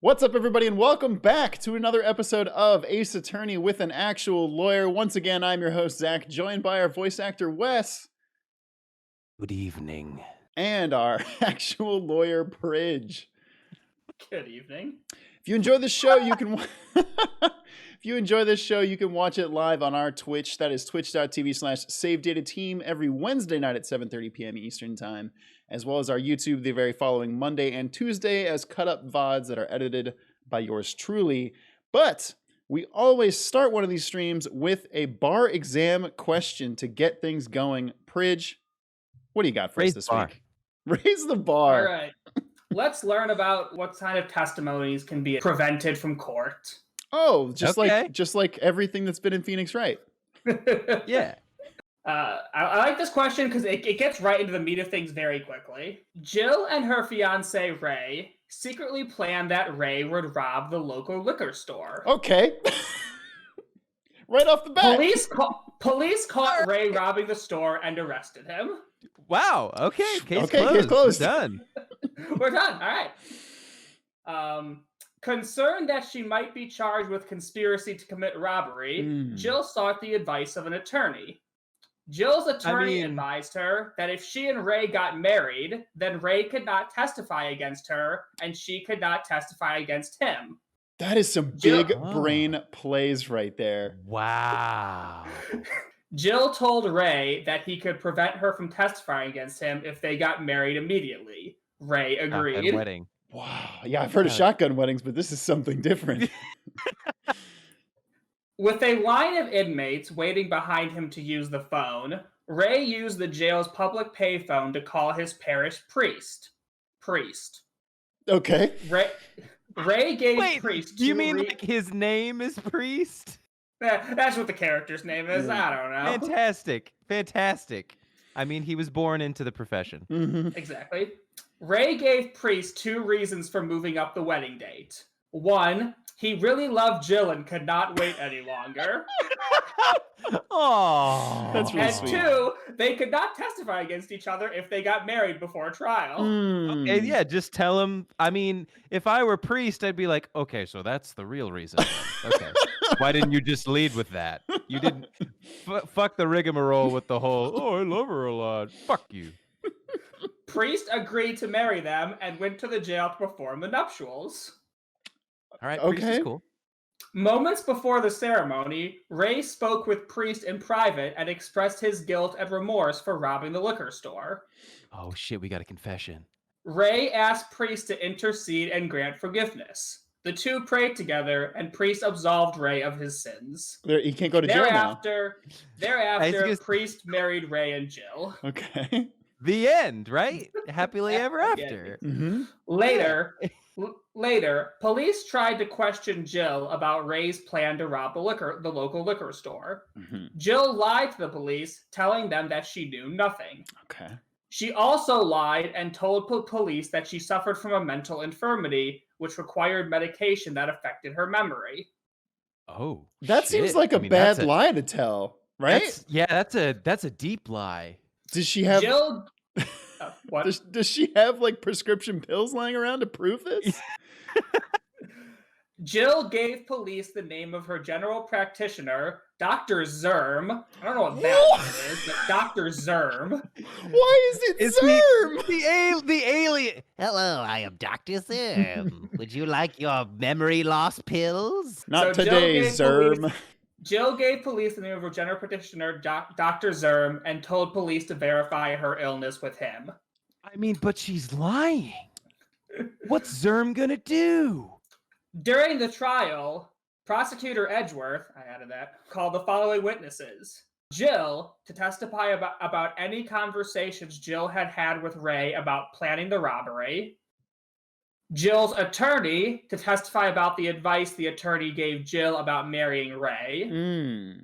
What's up, everybody, and welcome back to another episode of Ace Attorney with an actual lawyer. Once again, I'm your host, Zach, joined by our voice actor, Wes. Good evening. And our actual lawyer, Pridge. Good evening. If you enjoy this show, you can... watch it live on our Twitch. That is twitch.tv/SaveDataTeam every Wednesday night at 7:30 p.m. Eastern Time, as well as our YouTube the very following Monday and Tuesday as cut-up VODs that are edited by yours truly. But we always start one of these streams with a bar exam question to get things going. Pridge, what do you got for us this week? Raise the bar. All right. Let's learn about what kind of testimonies can be prevented from court. Oh, just like everything that's been in Phoenix Wright. Yeah. I like this question because it gets right into the meat of things very quickly. Jill and her fiance, Ray, secretly planned that Ray would rob the local liquor store. Okay. Right off the bat. Police caught Ray robbing the store and arrested him. Wow. Okay. Case closed. We're done. We're done. All right. Concerned that she might be charged with conspiracy to commit robbery, Jill sought the advice of an attorney. Jill's attorney advised her that if she and Ray got married, then Ray could not testify against her, and she could not testify against him. That is some big brain plays right there. Wow. Jill told Ray that he could prevent her from testifying against him if they got married immediately. Ray agreed. Shotgun wedding. Wow. Yeah, I've heard of shotgun weddings, but this is something different. With a line of inmates waiting behind him to use the phone, Ray used the jail's public payphone to call his parish priest. Okay. Ray gave Priest. Do you mean like his name is Priest? That's what the character's name is. Yeah. I don't know. Fantastic. I mean, he was born into the profession. Mm-hmm. Exactly. Ray gave Priest 2 reasons for moving up the wedding date. 1, he really loved Jill and could not wait any longer. Oh, that's really sweet. And 2, they could not testify against each other if they got married before trial. Okay, yeah, just tell him. I mean, if I were Priest, I'd be like, okay, so that's the real reason. Okay, why didn't you just lead with that? You didn't. Fuck the rigmarole with the whole. Oh, I love her a lot. Fuck you. Priest agreed to marry them and went to the jail to perform the nuptials. All right, okay. Priest is cool. Moments before the ceremony, Ray spoke with Priest in private and expressed his guilt and remorse for robbing the liquor store. Oh shit, we got a confession. Ray asked Priest to intercede and grant forgiveness. The two prayed together, and Priest absolved Ray of his sins. He can't go to jail now. Thereafter, Priest married Ray and Jill. Okay. The end, right? Happily ever after. Mm-hmm. Later, police tried to question Jill about Ray's plan to rob the local liquor store. Mm-hmm. Jill lied to the police, telling them that she knew nothing. Okay. She also lied and told police that she suffered from a mental infirmity, which required medication that affected her memory. Oh, that seems like a bad lie to tell, right? That's a deep lie. Does she have Jill? What? Does she have like prescription pills lying around to prove this? Jill gave police the name of her general practitioner, Dr. Zerm. I don't know what that is, but Dr. Zerm. Why is it Zerm? The alien. Hello, I am Dr. Zerm. Would you like your memory loss pills? Not today, Zerm. Jill gave police the name of her general practitioner, Dr. Zerm, and told police to verify her illness with him. I mean, but she's lying. What's Zerm gonna do? During the trial, Prosecutor Edgeworth, I added that, called the following witnesses. Jill, to testify about any conversations Jill had with Ray about planning the robbery. Jill's attorney, to testify about the advice the attorney gave Jill about marrying Ray.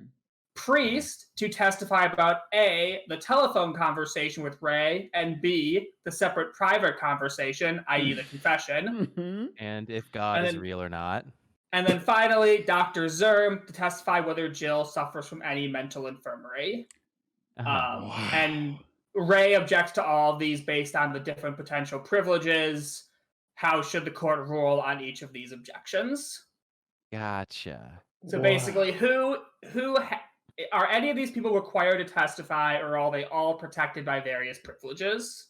Priest, to testify about A, the telephone conversation with Ray, and B, the separate private conversation, i.e. the confession. And if God is real or not. And then finally, Dr. Zerm, to testify whether Jill suffers from any mental infirmary. And Ray objects to all of these based on the different potential privileges how should the court rule on each of these objections. Gotcha. So basically, are any of these people required to testify, or are they all protected by various privileges?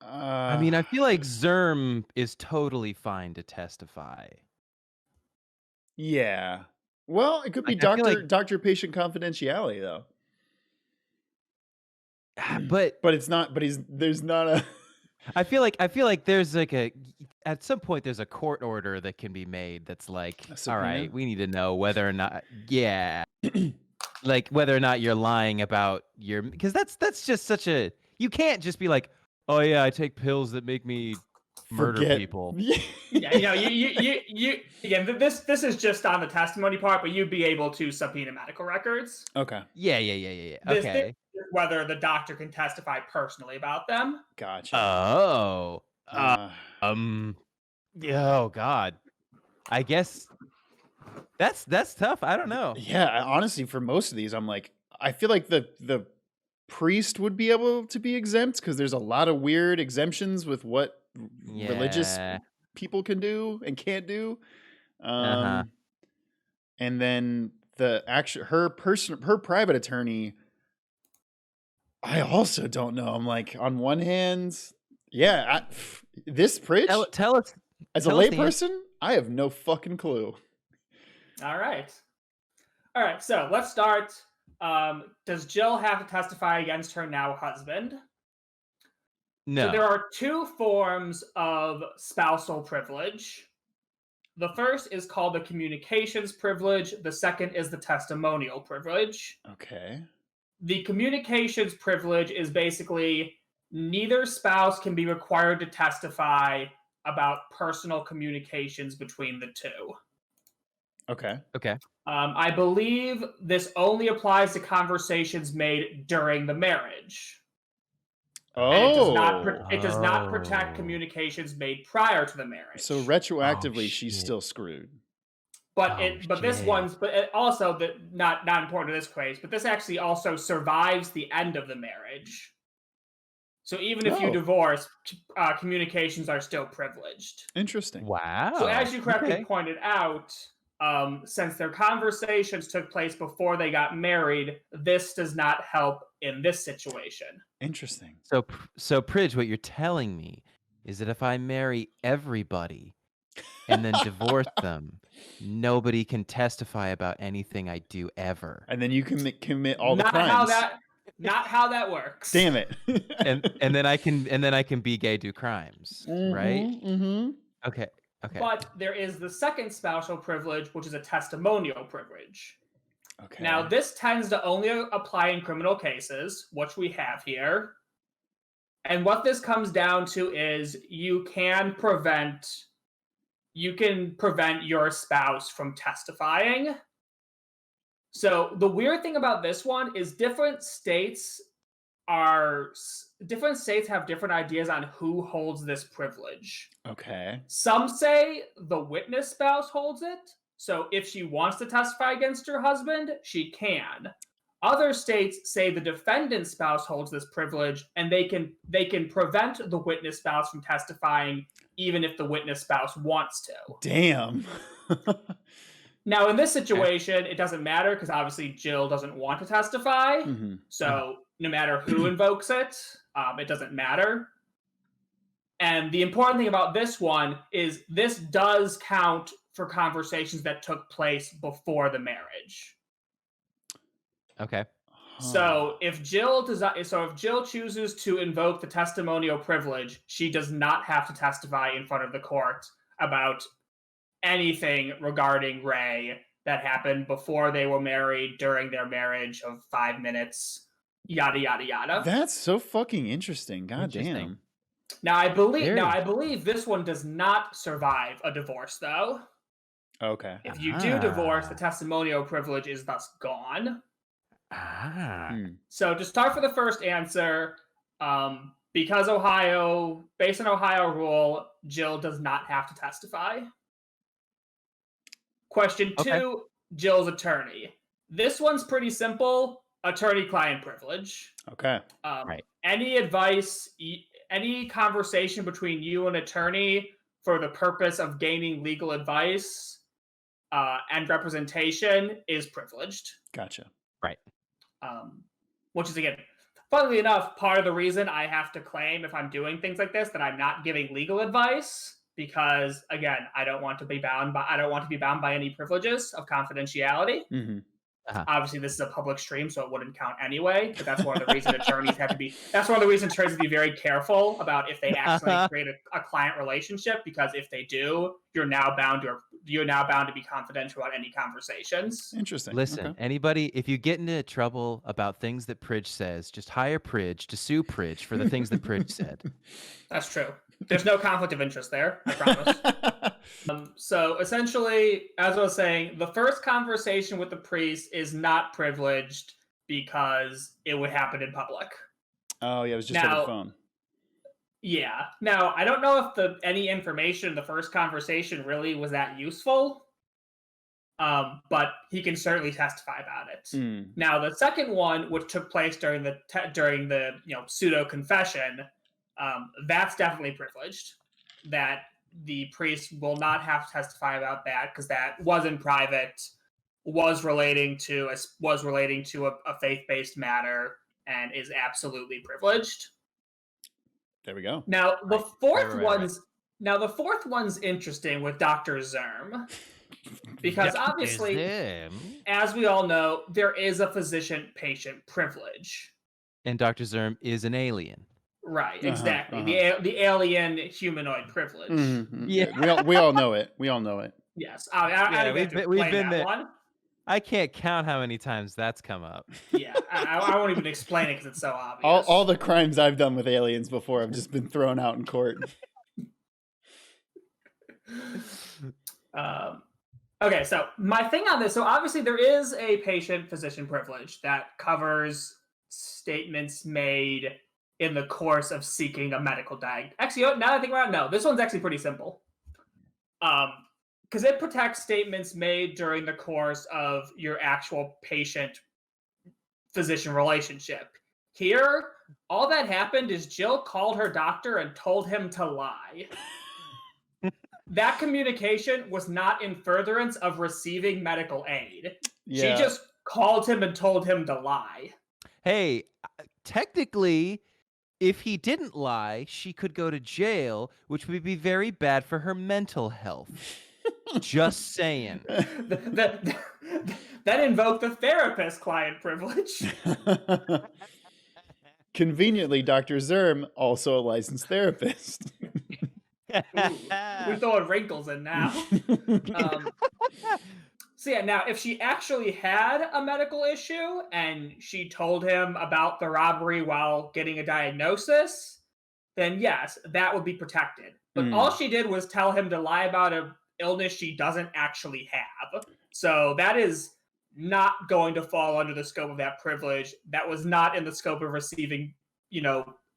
I mean, I feel like Zerm is totally fine to testify. Yeah. Well, it could be Like, I feel doctor-patient confidentiality, though. But it's not. But there's not a. I feel like there's like at some point there's a court order that can be made that's like, all right, we need to know whether or not, like whether or not you're lying about because that's just such a, you can't just be like, oh yeah, I take pills that make me murder people. Yeah, you again, this is just on the testimony part, but you'd be able to subpoena medical records. Okay. Yeah. This Okay. is whether the doctor can testify personally about them. Gotcha. Oh. Oh God. I guess that's tough. I don't know. Yeah, honestly, for most of these, I'm like, I feel like the priest would be able to be exempt because there's a lot of weird exemptions with what religious people can do and can't do. And then her private attorney, I also don't know. I'm like, on one hand, this Pridge, tell us as a layperson, I have no fucking clue. All right. So let's start. Does Jill have to testify against her now husband? No. So there are two forms of spousal privilege. The first is called the communications privilege. The second is the testimonial privilege. Okay. The communications privilege is basically neither spouse can be required to testify about personal communications between the two. Okay. I believe this only applies to conversations made during the marriage. And it does not protect communications made prior to the marriage. So retroactively, she's still screwed. But this one's also not important to this case. But this actually also survives the end of the marriage. So even if you divorce, communications are still privileged. Interesting. Wow. So as you correctly pointed out, since their conversations took place before they got married, this does not help in this situation. Interesting. So Pridge, what you're telling me is that if I marry everybody and then divorce them, nobody can testify about anything I do ever. And then you can commit all the crimes. Not how that works. Damn it. and then I can be gay, do crimes, right? Mm-hmm. Okay. But there is the second spousal privilege, which is a testimonial privilege. Okay. Now, this tends to only apply in criminal cases, which we have here. And what this comes down to is you can prevent your spouse from testifying. So the weird thing about this one is different states have different ideas on who holds this privilege. Okay. Some say the witness spouse holds it. So if she wants to testify against her husband, she can. Other states say the defendant spouse holds this privilege, and they can prevent the witness spouse from testifying even if the witness spouse wants to. Damn. Now, in this situation, it doesn't matter because obviously Jill doesn't want to testify. Mm-hmm. So no matter who invokes it, it doesn't matter. And the important thing about this one is this does count for conversations that took place before the marriage. Okay. So if Jill chooses to invoke the testimonial privilege, she does not have to testify in front of the court about anything regarding Ray that happened before they were married, during their marriage of 5 minutes, yada yada yada. That's so fucking interesting. God damn. Now I believe this one does not survive a divorce, though. Okay. If you do divorce, the testimonial privilege is thus gone. So to start for the first answer, because based on Ohio rule, Jill does not have to testify. Question 2, Jill's attorney. This one's pretty simple. Attorney-client privilege. Okay. Right. Any advice, any conversation between you and attorney for the purpose of gaining legal advice and representation is privileged. Gotcha. Right. Which is, again, funnily enough, part of the reason I have to claim if I'm doing things like this that I'm not giving legal advice, because again, I don't want to be bound by any privileges of confidentiality. Mm-hmm. Obviously, this is a public stream, so it wouldn't count anyway. But that's one of the reasons attorneys have to be. That's one of the reasons attorneys have to be very careful about if they actually create a client relationship, because if they do, you're now bound to be confidential about any conversations. Interesting. Listen, Okay. anybody, if you get into trouble about things that Pridge says, just hire Pridge to sue Pridge for the things that Pridge said. That's true. There's no conflict of interest there, I promise. So essentially, as I was saying, the first conversation with the priest is not privileged because it would happen in public. Oh, yeah, it was just over the phone. Yeah. Now, I don't know if any information in the first conversation really was that useful, but he can certainly testify about it. Now, the second one, which took place during the pseudo confession, that's definitely privileged. That the priest will not have to testify about that because that was in private, was relating to a faith-based matter, and is absolutely privileged. There we go. Now the fourth one's interesting with Dr. Zerm, because obviously, as we all know, there is a physician-patient privilege, and Dr. Zerm is an alien. Right, exactly. The alien humanoid privilege. Mm-hmm. Yeah, we all know it. We all know it. Yes, we've been there. One. I can't count how many times that's come up. Yeah, I won't even explain it because it's so obvious. All the crimes I've done with aliens before have just been thrown out in court. Okay, so my thing on this, so obviously there is a patient-physician privilege that covers statements made in the course of seeking a medical diagnosis. Actually, now that I think about it, no, this one's actually pretty simple. Because it protects statements made during the course of your actual patient-physician relationship. Here, all that happened is Jill called her doctor and told him to lie. That communication was not in furtherance of receiving medical aid. Yeah. She just called him and told him to lie. Hey, technically, if he didn't lie, she could go to jail, which would be very bad for her mental health. Just saying. That invoked the therapist-client privilege. Conveniently, Dr. Zerm, also a licensed therapist. We're throwing wrinkles in now. So yeah, now if she actually had a medical issue and she told him about the robbery while getting a diagnosis, then yes, that would be protected. But all she did was tell him to lie about an illness she doesn't actually have. So that is not going to fall under the scope of that privilege. That was not in the scope of receiving,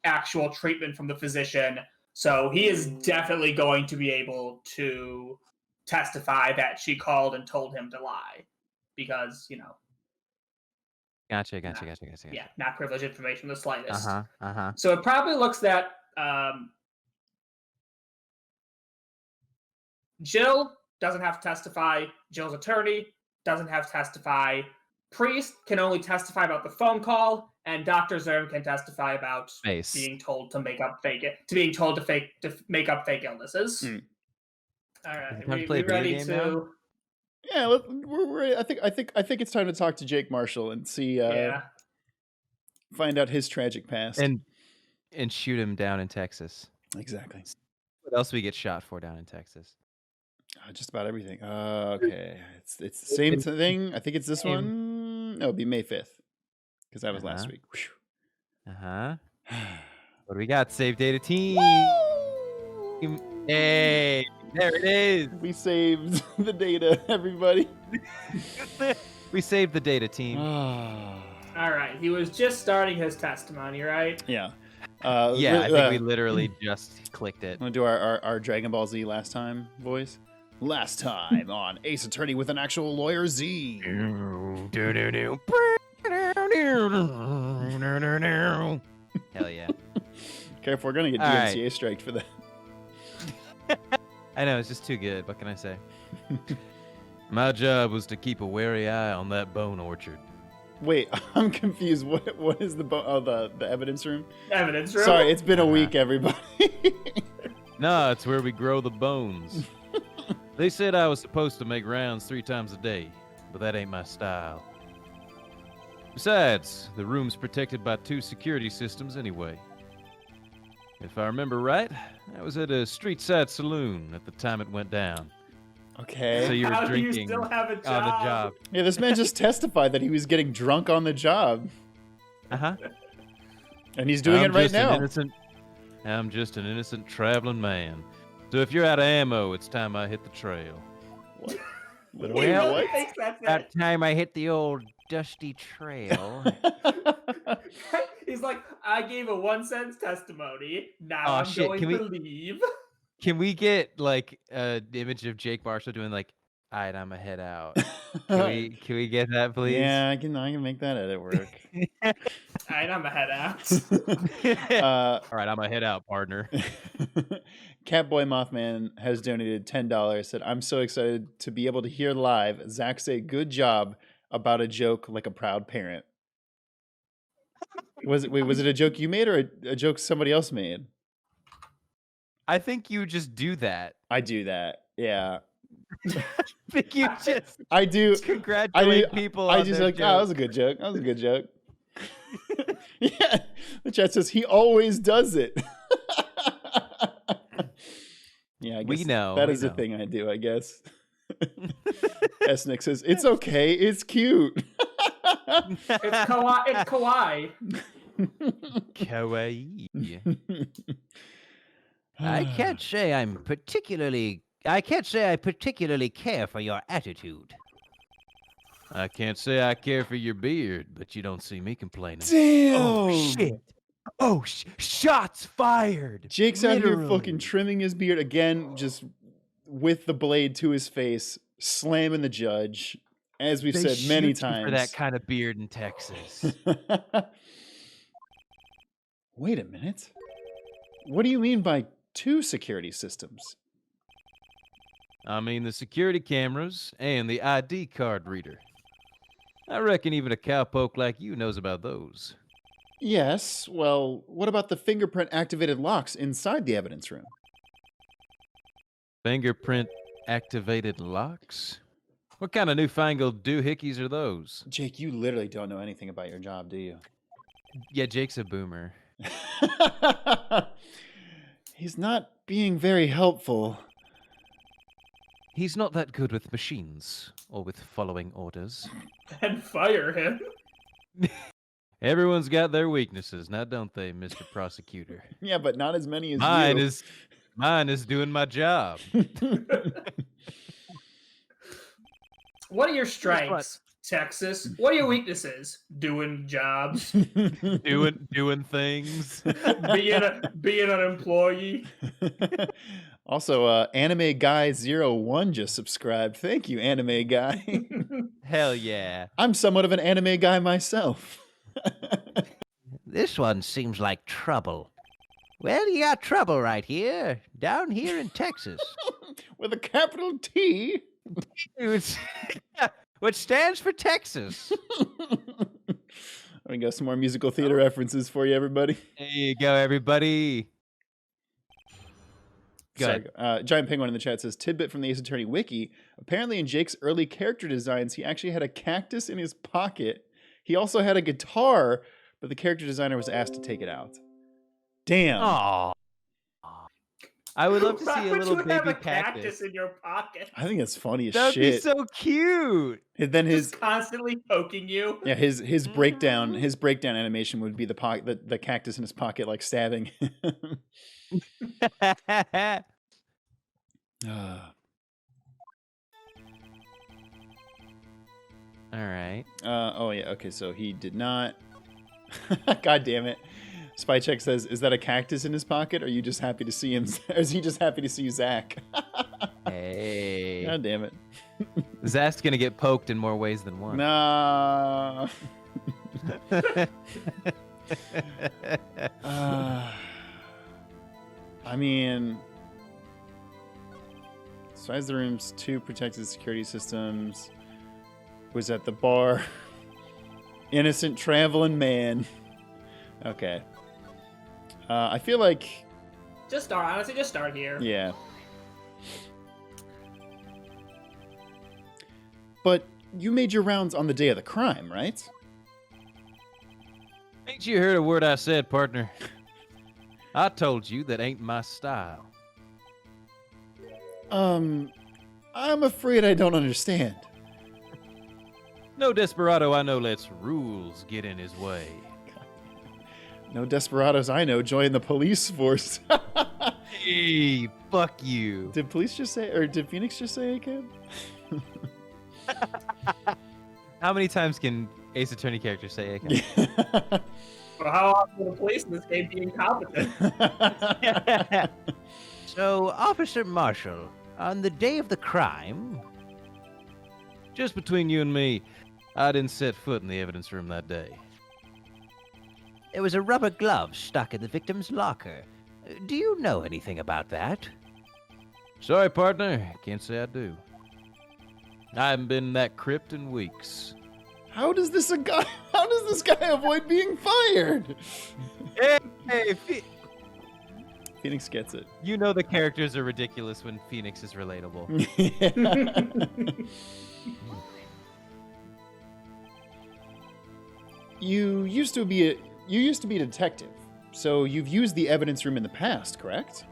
actual treatment from the physician. So he is definitely going to be able to testify that she called and told him to lie because, Gotcha. Yeah, not privileged information in the slightest. Uh-huh. So it probably looks that Jill doesn't have to testify. Jill's attorney doesn't have to testify. Priest can only testify about the phone call, and Dr. Zerm can testify about being told to make up fake make up fake illnesses. All right, we ready to? Yeah, we're. I think it's time to talk to Jake Marshall and see. Find out his tragic past and shoot him down in Texas. Exactly. What else we get shot for down in Texas? Just about everything. Okay, it's the same thing. I think it's this one. No, it'd be May 5th because that was last week. What do we got? Save data team. Woo! Hey, there it is. We saved the data, everybody. We saved the data team. All right, he was just starting his testimony, right? Yeah. I think we literally just clicked it. Want to do our Dragon Ball Z last time voice? Last time on Ace Attorney with an actual lawyer Z. Hell yeah. Careful, we're going to get DMCA striked for that. I know, it's just too good. What can I say? My job was to keep a wary eye on that bone orchard. Wait, I'm confused. What is the the evidence room? Evidence room. Sorry, it's been a week, everybody. Nah, it's where we grow the bones. They said I was supposed to make rounds 3 times a day, but that ain't my style. Besides, the room's protected by 2 security systems anyway. If I remember right, I was at a street side saloon at the time it went down. Okay. So you were How do you drinking still have a on the job. Yeah, this man just testified that he was getting drunk on the job, Uh-huh. and he's doing it right now. I'm just an innocent traveling man. So if you're out of ammo, it's time I hit the trail. What? He Literally, Well, really what? thinks that's That it. time I hit the old dusty trail. He's like, I gave a 1-sentence testimony. Now Aw, I'm shit, going can we- to leave. Can we get like an image of Jake Marshall doing like, all right, I'ma head out. Can we get that, please? Yeah, I can make that edit work. All right, I'm a head out. All right, I'ma head out, partner. Catboy Mothman has donated $10. Said, "I'm so excited to be able to hear live Zach say good job about a joke like a proud parent." Was it a joke you made or a joke somebody else made? I think you just do that. I do that. Yeah, I think you just I do. congratulate people. I on just their like, oh, that was a good joke. That was a good joke. Yeah, the chat says he always does it. Yeah, I guess We know, that we is a know. thing I do. I guess. Esnick says it's okay. It's cute. It's kawaii. It's kawaii. Kawaii. I can't say I particularly care for your attitude. I can't say I care for your beard, but you don't see me complaining. Damn. Oh shit! Oh, shots fired! Jake's out here fucking Literally. trimming his beard again, just with the blade to his face, slamming the judge, as we've They said many shoot you times. for that kind of beard in Texas. Wait a minute. What do you mean by 2 security systems? I mean the security cameras and the ID card reader. I reckon even a cowpoke like you knows about those. Yes, well, what about the fingerprint activated locks inside the evidence room? Fingerprint activated locks? What kind of newfangled doohickeys are those? Jake, you literally don't know anything about your job, do you? Yeah, Jake's a boomer. He's not being very helpful. He's not that good with machines or with following orders. And fire him. Everyone's got their weaknesses, now don't they, Mr. Prosecutor? Yeah, but not as many as Mine you. is doing my job. What are your strengths, Texas? What are your weaknesses? Doing jobs, doing things. being an employee. Also, Anime Guy 01 just subscribed. Thank you, Anime Guy. Hell yeah. I'm somewhat of an anime guy myself. This one seems like trouble. Well, you got trouble right here, down here in Texas. With a capital T. Which stands for Texas. We got some more musical theater references for you, everybody. There you go, everybody. Go Sorry, Giant Penguin in the chat says, tidbit from the Ace Attorney Wiki. Apparently in Jake's early character designs, he actually had a cactus in his pocket. He also had a guitar, but the character designer was asked to take it out. Damn. Aw. I would love to Why see a would little you have baby a cactus in your pocket? I think that's funny as That'd shit. be so cute. And then his Just constantly poking you. yeah, his breakdown animation would be the cactus in his pocket like stabbing. All right. Oh yeah, okay, so he did not. God damn it. Spy Check says, is that a cactus in his pocket? Or are you just happy to see him? Or is he just happy to see Zach? Hey. God damn it. Zach's gonna get poked in more ways than one. Nah. I mean, Besides the rooms, 2 protected security systems. Was at the bar. Innocent traveling man. Okay. I feel like... Just start, honestly, just start here. Yeah. But you made your rounds on the day of the crime, right? Ain't you heard a word I said, partner? I told you that ain't my style. I'm afraid I don't understand. No desperado I know lets rules get in his way. No desperados I know join the police force. Hey, fuck you. Did police just say, or did Phoenix just say ACAB? How many times can Ace Attorney characters say ACAB? Well, how often will the police in this game be incompetent? So, Officer Marshall, on the day of the crime, Just between you and me, I didn't set foot in the evidence room that day. there was a rubber glove stuck in the victim's locker. Do you know anything about that? Sorry, partner. Can't say I do. I haven't been in that crypt in weeks. How does this guy avoid being fired? Hey, Phoenix gets it. you know the characters are ridiculous when Phoenix is relatable. You used to be a detective, so you've used the evidence room in the past, correct?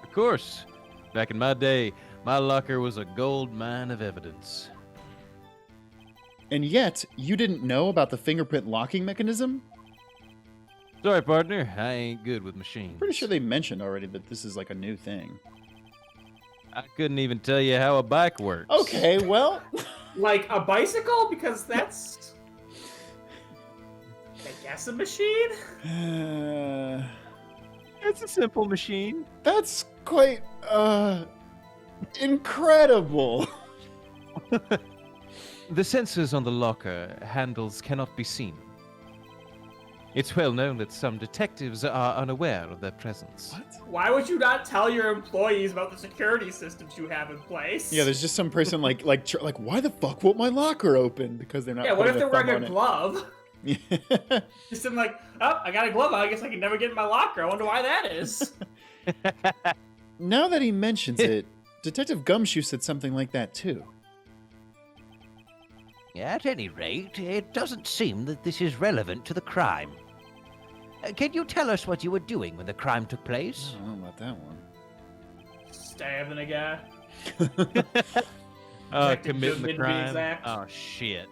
Of course. Back in my day, my locker was a gold mine of evidence. And yet, you didn't know about the fingerprint locking mechanism? Sorry, partner. I ain't good with machines. Pretty sure they mentioned already that this is like a new thing. I couldn't even tell you how a bike works. Okay, well... Like a bicycle? Because that's... I guess a machine? It's a simple machine. That's quite, incredible. The sensors on the locker handles cannot be seen. It's well known that some detectives are unaware of their presence. What? Why would you not tell your employees about the security systems you have in place? Yeah, there's just some person like, why the fuck won't my locker open? Because they're not. Yeah, what if putting they're a wearing a thumb glove? on it. Just I'm like, oh, I got a glove on. I guess I can never get in my locker. I wonder why that is. Now that he mentions it, Detective Gumshoe said something like that too. At any rate, it doesn't seem that this is relevant to the crime. Can you tell us what you were doing when the crime took I place? don't know about that one. Stabbing a guy. Detective Committing the Goodman, to be crime. exact. Oh, shit.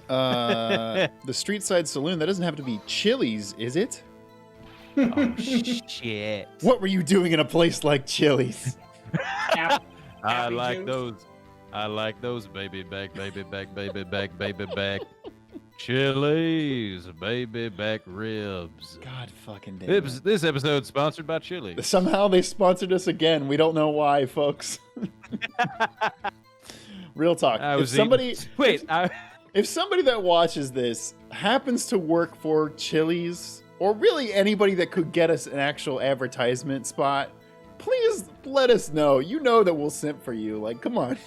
The street side saloon, that doesn't have to be Chili's, is it? Oh, shit. What were you doing in a place like Chili's? I Happy like juice. those. I like those baby back, baby back, baby back, baby back. Chili's, baby back ribs. God fucking damn it. This episode sponsored by Chili's. Somehow they sponsored us again. We don't know why, folks. Real talk. I If was somebody, eating- wait. if somebody that watches this happens to work for Chili's, or really anybody that could get us an actual advertisement spot, please let us know. You know that we'll simp for you. Like, come on.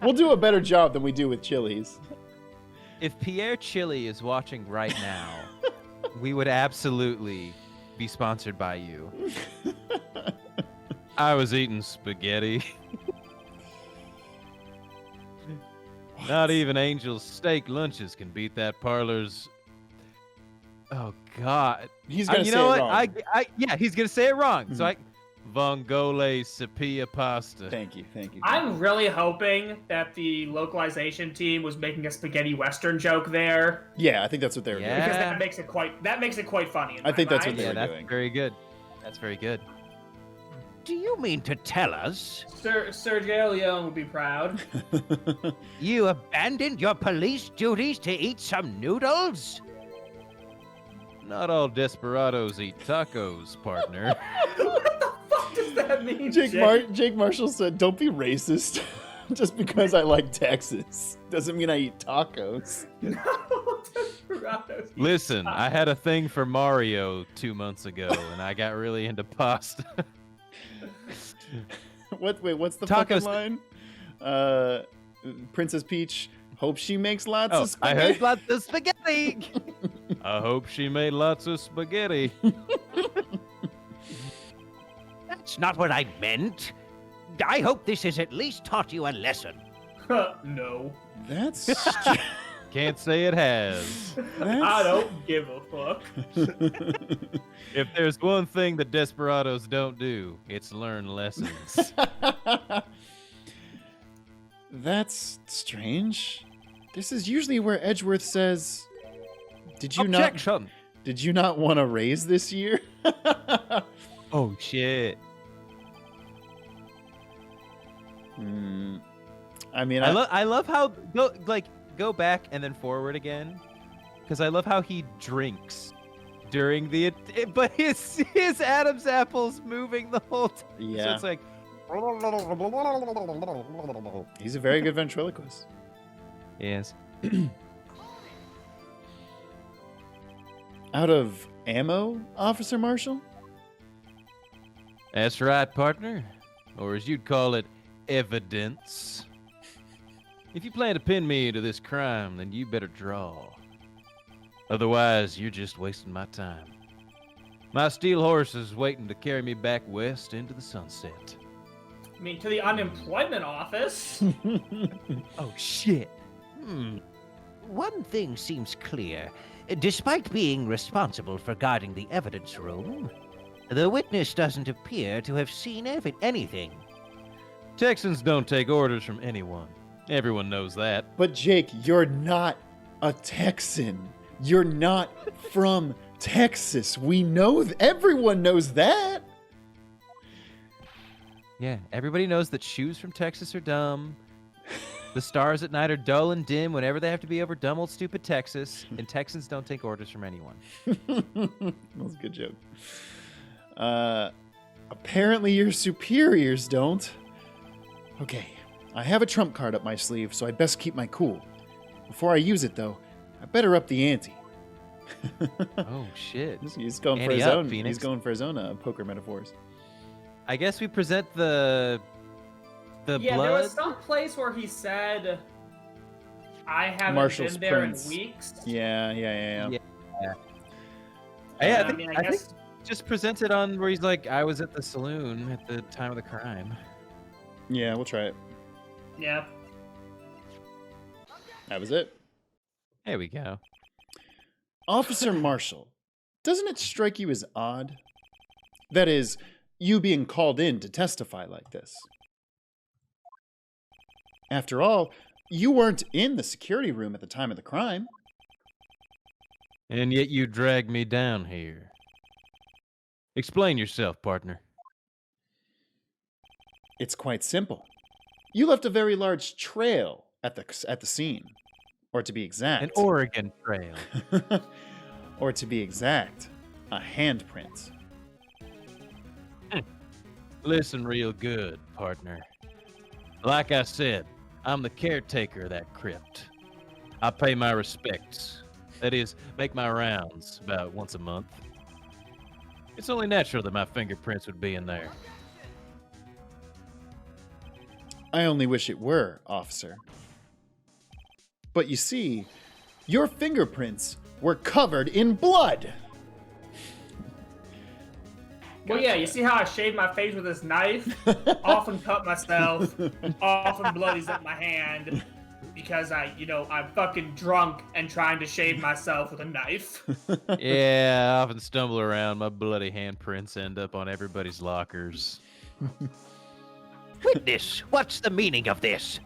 We'll do a better job than we do with Chili's. If Pierre Chili is watching right now, we would absolutely be sponsored by you. I was eating spaghetti. Not even Angel's steak lunches can beat that parlor's. Oh God! He's gonna you say know it what? wrong. Yeah, he's gonna say it wrong. So Mhm. Vongole Sepia pasta. Thank you. I'm really hoping that the localization team was making a spaghetti western joke there, Yeah, I think that's what they were Yeah. doing. because that makes it quite funny. In I my think that's what mind. they Yeah, were that's doing. very good. That's very good. Do you mean to tell us Sergio Leone would be proud. you abandoned your police duties to eat some noodles? Not all desperados eat tacos, partner. What the fuck does that mean? Jake Marshall said, "Don't be racist. Just because I like Texas doesn't mean I eat tacos." No, Desperados. Listen, I had a thing for Mario 2 months ago, and I got really into pasta. What's the Tacos. fucking line? Princess Peach, hope she makes lots Oh, of I spaghetti. heard lots of spaghetti. I hope she made lots of spaghetti. That's not what I meant. I hope this has at least taught you a lesson. No. That's Can't say it has. I don't give a fuck. If there's one thing the desperados don't do, it's learn lessons. That's strange. This is usually where Edgeworth says, "Did you Objection. not want to raise this year?" Oh shit. I mean, I love how go back and then forward again, because I love how he drinks during the but his Adam's apple's moving the whole time. Yeah. So it's like He's a very good ventriloquist. yes. Out of ammo, Officer Marshall? That's right, partner. Or as you'd call it, evidence. If you plan to pin me into this crime, then you better draw. Otherwise, you're just wasting my time. My steel horse is waiting to carry me back west into the sunset. I mean, to the unemployment office. Oh, shit. One thing seems clear. Despite being responsible for guarding the evidence room, the witness doesn't appear to have seen anything. Texans don't take orders from anyone. Everyone knows that. But Jake, you're not a Texan. You're not from Texas. We know everyone knows that. Yeah, everybody knows that shoes from Texas are dumb. The stars at night are dull and dim whenever they have to be over dumb old stupid Texas, and Texans don't take orders from anyone. That's a good joke. Apparently your superiors don't. Okay, I have a trump card up my sleeve, so I best keep my cool. Before I use it, though, I better up the ante. Oh shit! He's going for Ante his up, own. Phoenix. He's going for his own poker metaphors. I guess we present the Yeah, blood. there was some place where he said, "I haven't Marshall's been there Prince. in weeks." Yeah. Yeah. I I think, mean, I I think guess. just presented on where he's like, I was at the saloon at the time of the crime. Yeah, we'll try it. Yeah. That was it. There we go. Officer Marshall, doesn't it strike you as odd? That is, you being called in to testify like this. After all, you weren't in the security room at the time of the crime. And yet you dragged me down here. Explain yourself, partner. It's quite simple. You left a very large trail at the scene. Or to be exact. An Oregon Trail. Or to be exact, a handprint. Listen real good, partner. Like I said, I'm the caretaker of that crypt. I pay my respects. That is, make my rounds about once a month. It's only natural that my fingerprints would be in there. I only wish it were, officer. But you see, your fingerprints were covered in blood. Well, yeah, you see how I shaved my face with this knife? Often cut myself, often bloodies up my hand, because I'm fucking drunk and trying to shave myself with a knife. Yeah, I often stumble around. My bloody handprints end up on everybody's lockers. Witness, what's the meaning of this?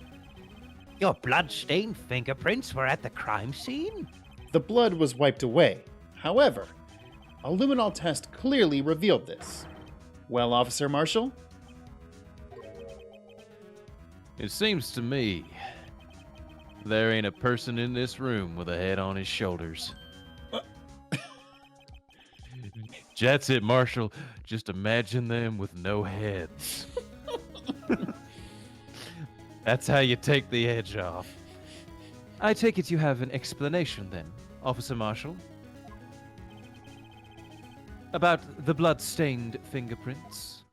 Your blood-stained fingerprints were at the crime scene? The blood was wiped away. However, a luminol test clearly revealed this. Well, Officer Marshall? It seems to me there ain't a person in this room with a head on his shoulders. That's it, Marshall. Just imagine them with no heads. That's how you take the edge off. I take it you have an explanation then, Officer Marshall? About the blood-stained fingerprints?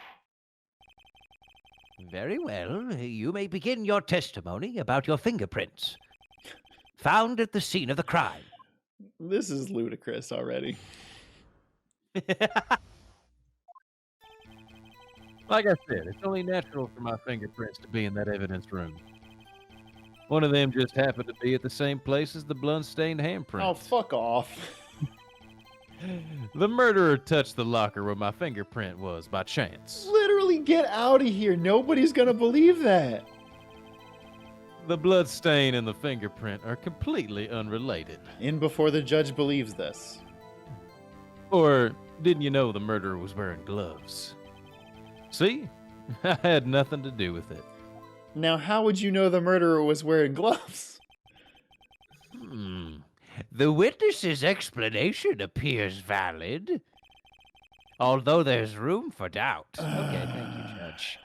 Very well. You may begin your testimony about your fingerprints. Found at the scene of the crime. This is ludicrous already. Like I said, it's only natural for my fingerprints to be in that evidence room. One of them just happened to be at the same place as the blood-stained handprint. Oh, fuck off. The murderer touched the locker where my fingerprint was by chance. Literally get out of here. Nobody's gonna believe that. The blood stain and the fingerprint are completely unrelated. In before the judge believes this. Or didn't you know the murderer was wearing gloves? See? I had nothing to do with it. Now, how would you know the murderer was wearing gloves? The witness's explanation appears valid, although there's room for doubt. Okay, thank you, Judge.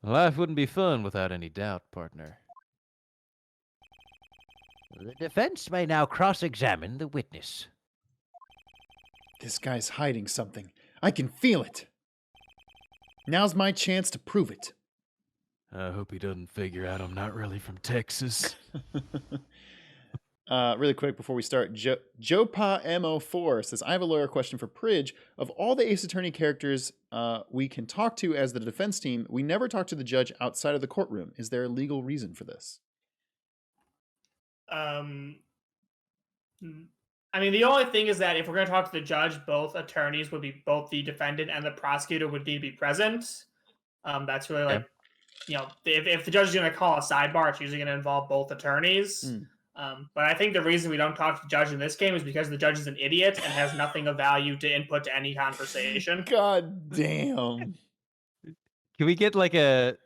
Life wouldn't be fun without any doubt, partner. The defense may now cross-examine the witness. This guy's hiding something. I can feel it. Now's my chance to prove it. I hope he doesn't figure out I'm not really from Texas. Really quick before we start, Jopa Mo4 says, I have a lawyer question for Pridge. Of all the Ace Attorney characters we can talk to as the defense team, we never talk to the judge outside of the courtroom. Is there a legal reason for this? I mean, the only thing is that if we're going to talk to the judge, both attorneys would be, both the defendant and the prosecutor would need to be present. That's really like, if the judge is going to call a sidebar, it's usually going to involve both attorneys. But I think the reason we don't talk to the judge in this game is because the judge is an idiot and has nothing of value to input to any conversation. God damn. Can we get like an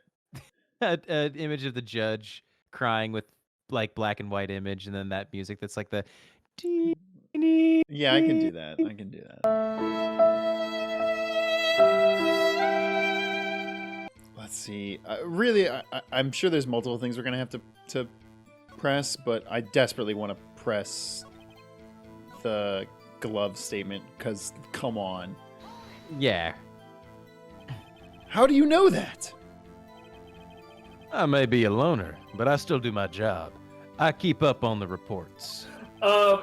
image of the judge crying with like black and white image, and then that music that's like the... Yeah, I can do that. I can do that. Let's see. Really, I'm sure there's multiple things we're going to have to press, but I desperately want to press the glove statement, because come on. Yeah. How do you know that? I may be a loner, but I still do my job. I keep up on the reports.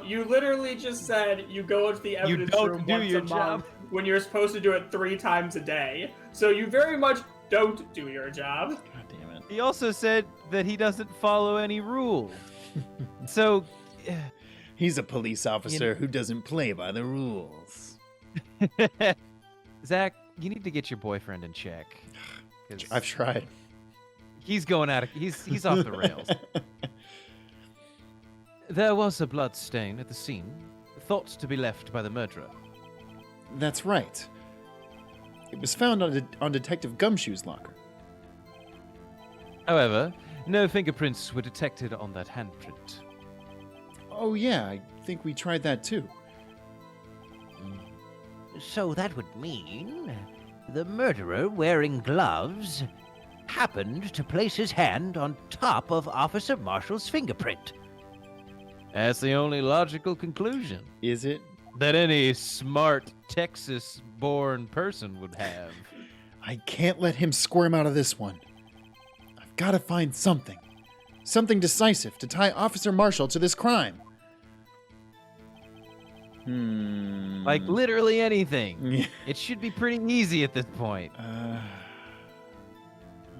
You literally just said you go into the evidence room once a month when you're supposed to do it 3 times a day. So you very much don't do your job. God damn it. He also said that he doesn't follow any rules. So... He's a police officer who doesn't play by the rules. Zach, you need to get your boyfriend in check. I've tried. He's going out of... He's off the rails. There was a blood stain at the scene, thought to be left by the murderer. That's right. It was found on Detective Gumshoe's locker. However, no fingerprints were detected on that handprint. Oh yeah, I think we tried that too. So that would mean the murderer, wearing gloves, happened to place his hand on top of Officer Marshall's fingerprint. That's the only logical conclusion Is it? that any smart Texas-born person would have. I can't let him squirm out of this one. I've got to find something. Something decisive to tie Officer Marshall to this crime. Like literally anything. It should be pretty easy at this point.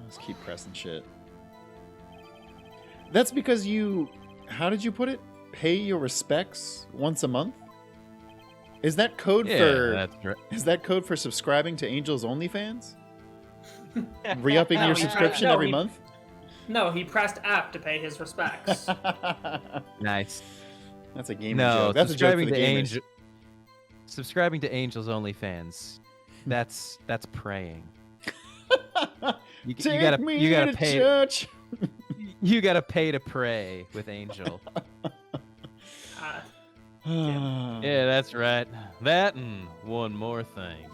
Let's keep pressing shit. That's because you... How did you put it? Pay your respects once a month? Is that code for... That's right. Is that code for subscribing to Angel's OnlyFans? Re-upping your subscription every month? No, he pressed F to pay his respects. Nice. That's a gamer joke. That's a joke for the gamers. Subscribing to Angel's OnlyFans. That's praying. You gotta pay. Church. You gotta pay to pray with Angel. Yeah, that's right. That and one more thing.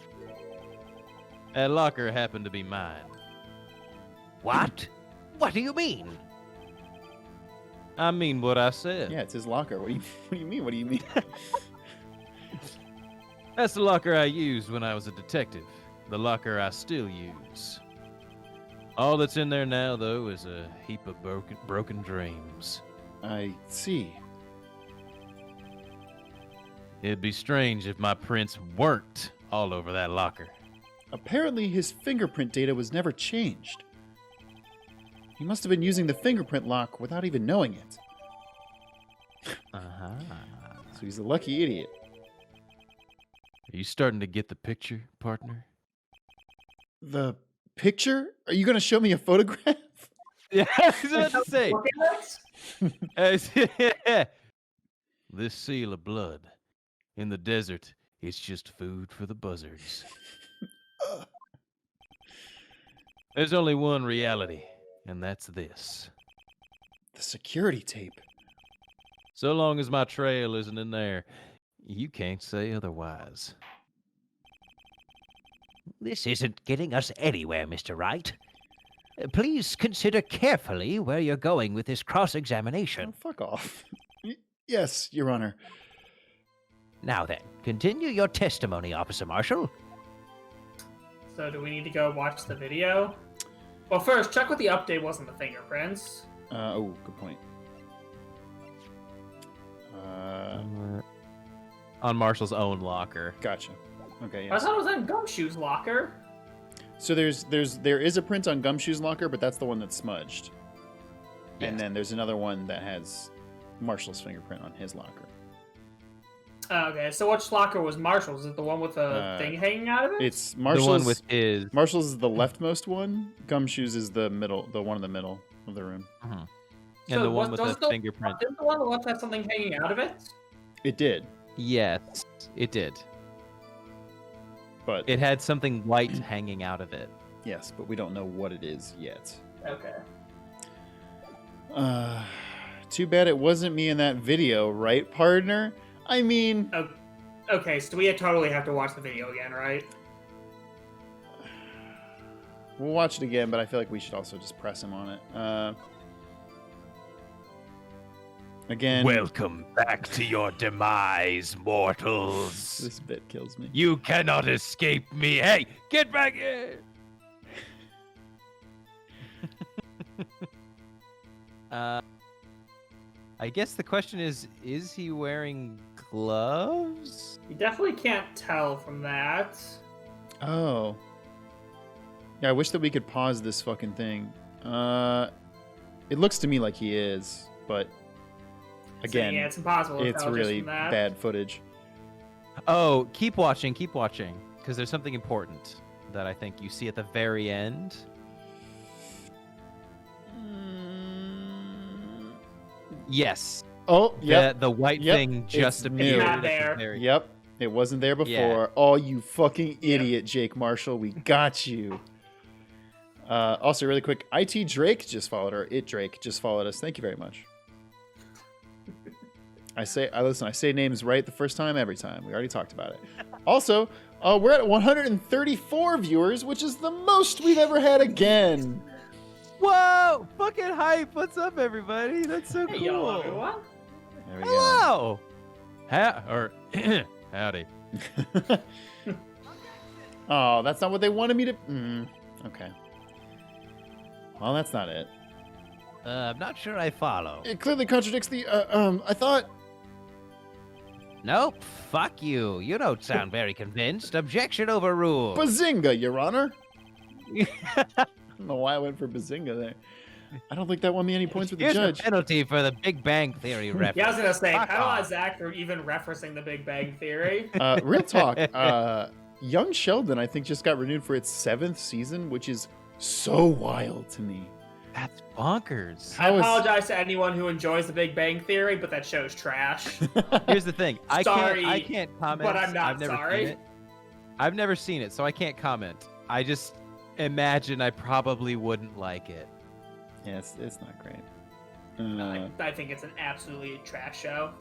That locker happened to be mine. What? What do you mean? I mean what I said. Yeah, it's his locker. What do you mean? What do you mean? That's the locker I used when I was a detective. The locker I still use. All that's in there now, though, is a heap of broken dreams. I see. It'd be strange if my prints weren't all over that locker. Apparently, his fingerprint data was never changed. He must have been using the fingerprint lock without even knowing it. Uh-huh. So he's a lucky idiot. Are you starting to get the picture, partner? The picture? Are you going to show me a photograph? Yeah, I was about to say. Look at this? This seal of blood. In the desert, it's just food for the buzzards. There's only one reality, and that's this. The security tape. So long as my trail isn't in there, you can't say otherwise. This isn't getting us anywhere, Mr. Wright. Please consider carefully where you're going with this Oh, cross-examination. fuck off. Yes, Your Honor. Now then, continue your testimony, Officer Marshall. So do we need to go watch the video? Well, first, check what the update was on the fingerprints. Oh, good point. On Marshall's own locker. Gotcha. Okay, I yes. thought it was on Gumshoe's locker. So there is a print on Gumshoe's locker, but that's the one that's smudged. And Yes. then there's another one that has Marshall's fingerprint on his locker. Okay, so which locker was Marshall's? Is it the one with the thing hanging out of it? It's The one with his. Marshall's is the leftmost one. Gumshoe's is the one in the middle of the room. And So the one with doesn't the fingerprint. Didn't the one on the left have something hanging out of it? It did, Yes, it did. but It had something white hanging out of it. yes, but we don't know what it is yet. Okay. Too bad it wasn't me in that video, right, partner? I mean, Okay, so we totally have to watch the video again, right? we'll watch it again, but I feel like we should also just press him on it. Again, Welcome back to your demise, mortals. this bit kills me. You cannot escape me. Hey, get back here! I guess the question is he wearing gloves? You definitely can't tell from that. Oh. Yeah, I wish that we could pause this fucking thing. It looks to me like he is, but again, So, yeah, it's impossible to it's tell just really from that. bad footage. Oh, keep watching, because there's something important that I think you see at the very end. Yes. Oh, yep. The white Yep, thing just it's appeared. new. at the There. very- Yep. It wasn't there before. Yeah. Oh, you fucking idiot, Jake Marshall. We got you. Also, really quick, IT Drake just followed, or It Drake just followed us. Thank you very much. I say names right the first time, every time. We already talked about it. Also, we're at 134 viewers, which is the most we've ever had again. Whoa! Fucking hype! What's up, everybody? That's so Hey, cool. yo, everyone. There we go. Hello. Howdy. Oh, that's not what they wanted me to. Okay. Well, that's not it. I'm not sure I follow. It clearly contradicts the. I thought. Nope, fuck you. You don't sound very convinced. Objection overruled. Bazinga, Your Honor. I don't know why I went for Bazinga there. I don't think that won me any points with the Here's judge. a penalty for the Big Bang Theory reference. Yeah, I was gonna say, Fuck I don't off. know Zach for even referencing the Big Bang Theory. Real talk. Young Sheldon, I think, just got renewed for its 7th season, which is so wild to me. That's bonkers. I How is- apologize to anyone who enjoys the Big Bang Theory, but that show's trash. Here's the thing. I Sorry, can't comment. but I'm not I've never sorry. Seen it. I've never seen it, so I can't comment. I just imagine I probably wouldn't like it. Yeah, it's not great. I think it's an absolutely trash show.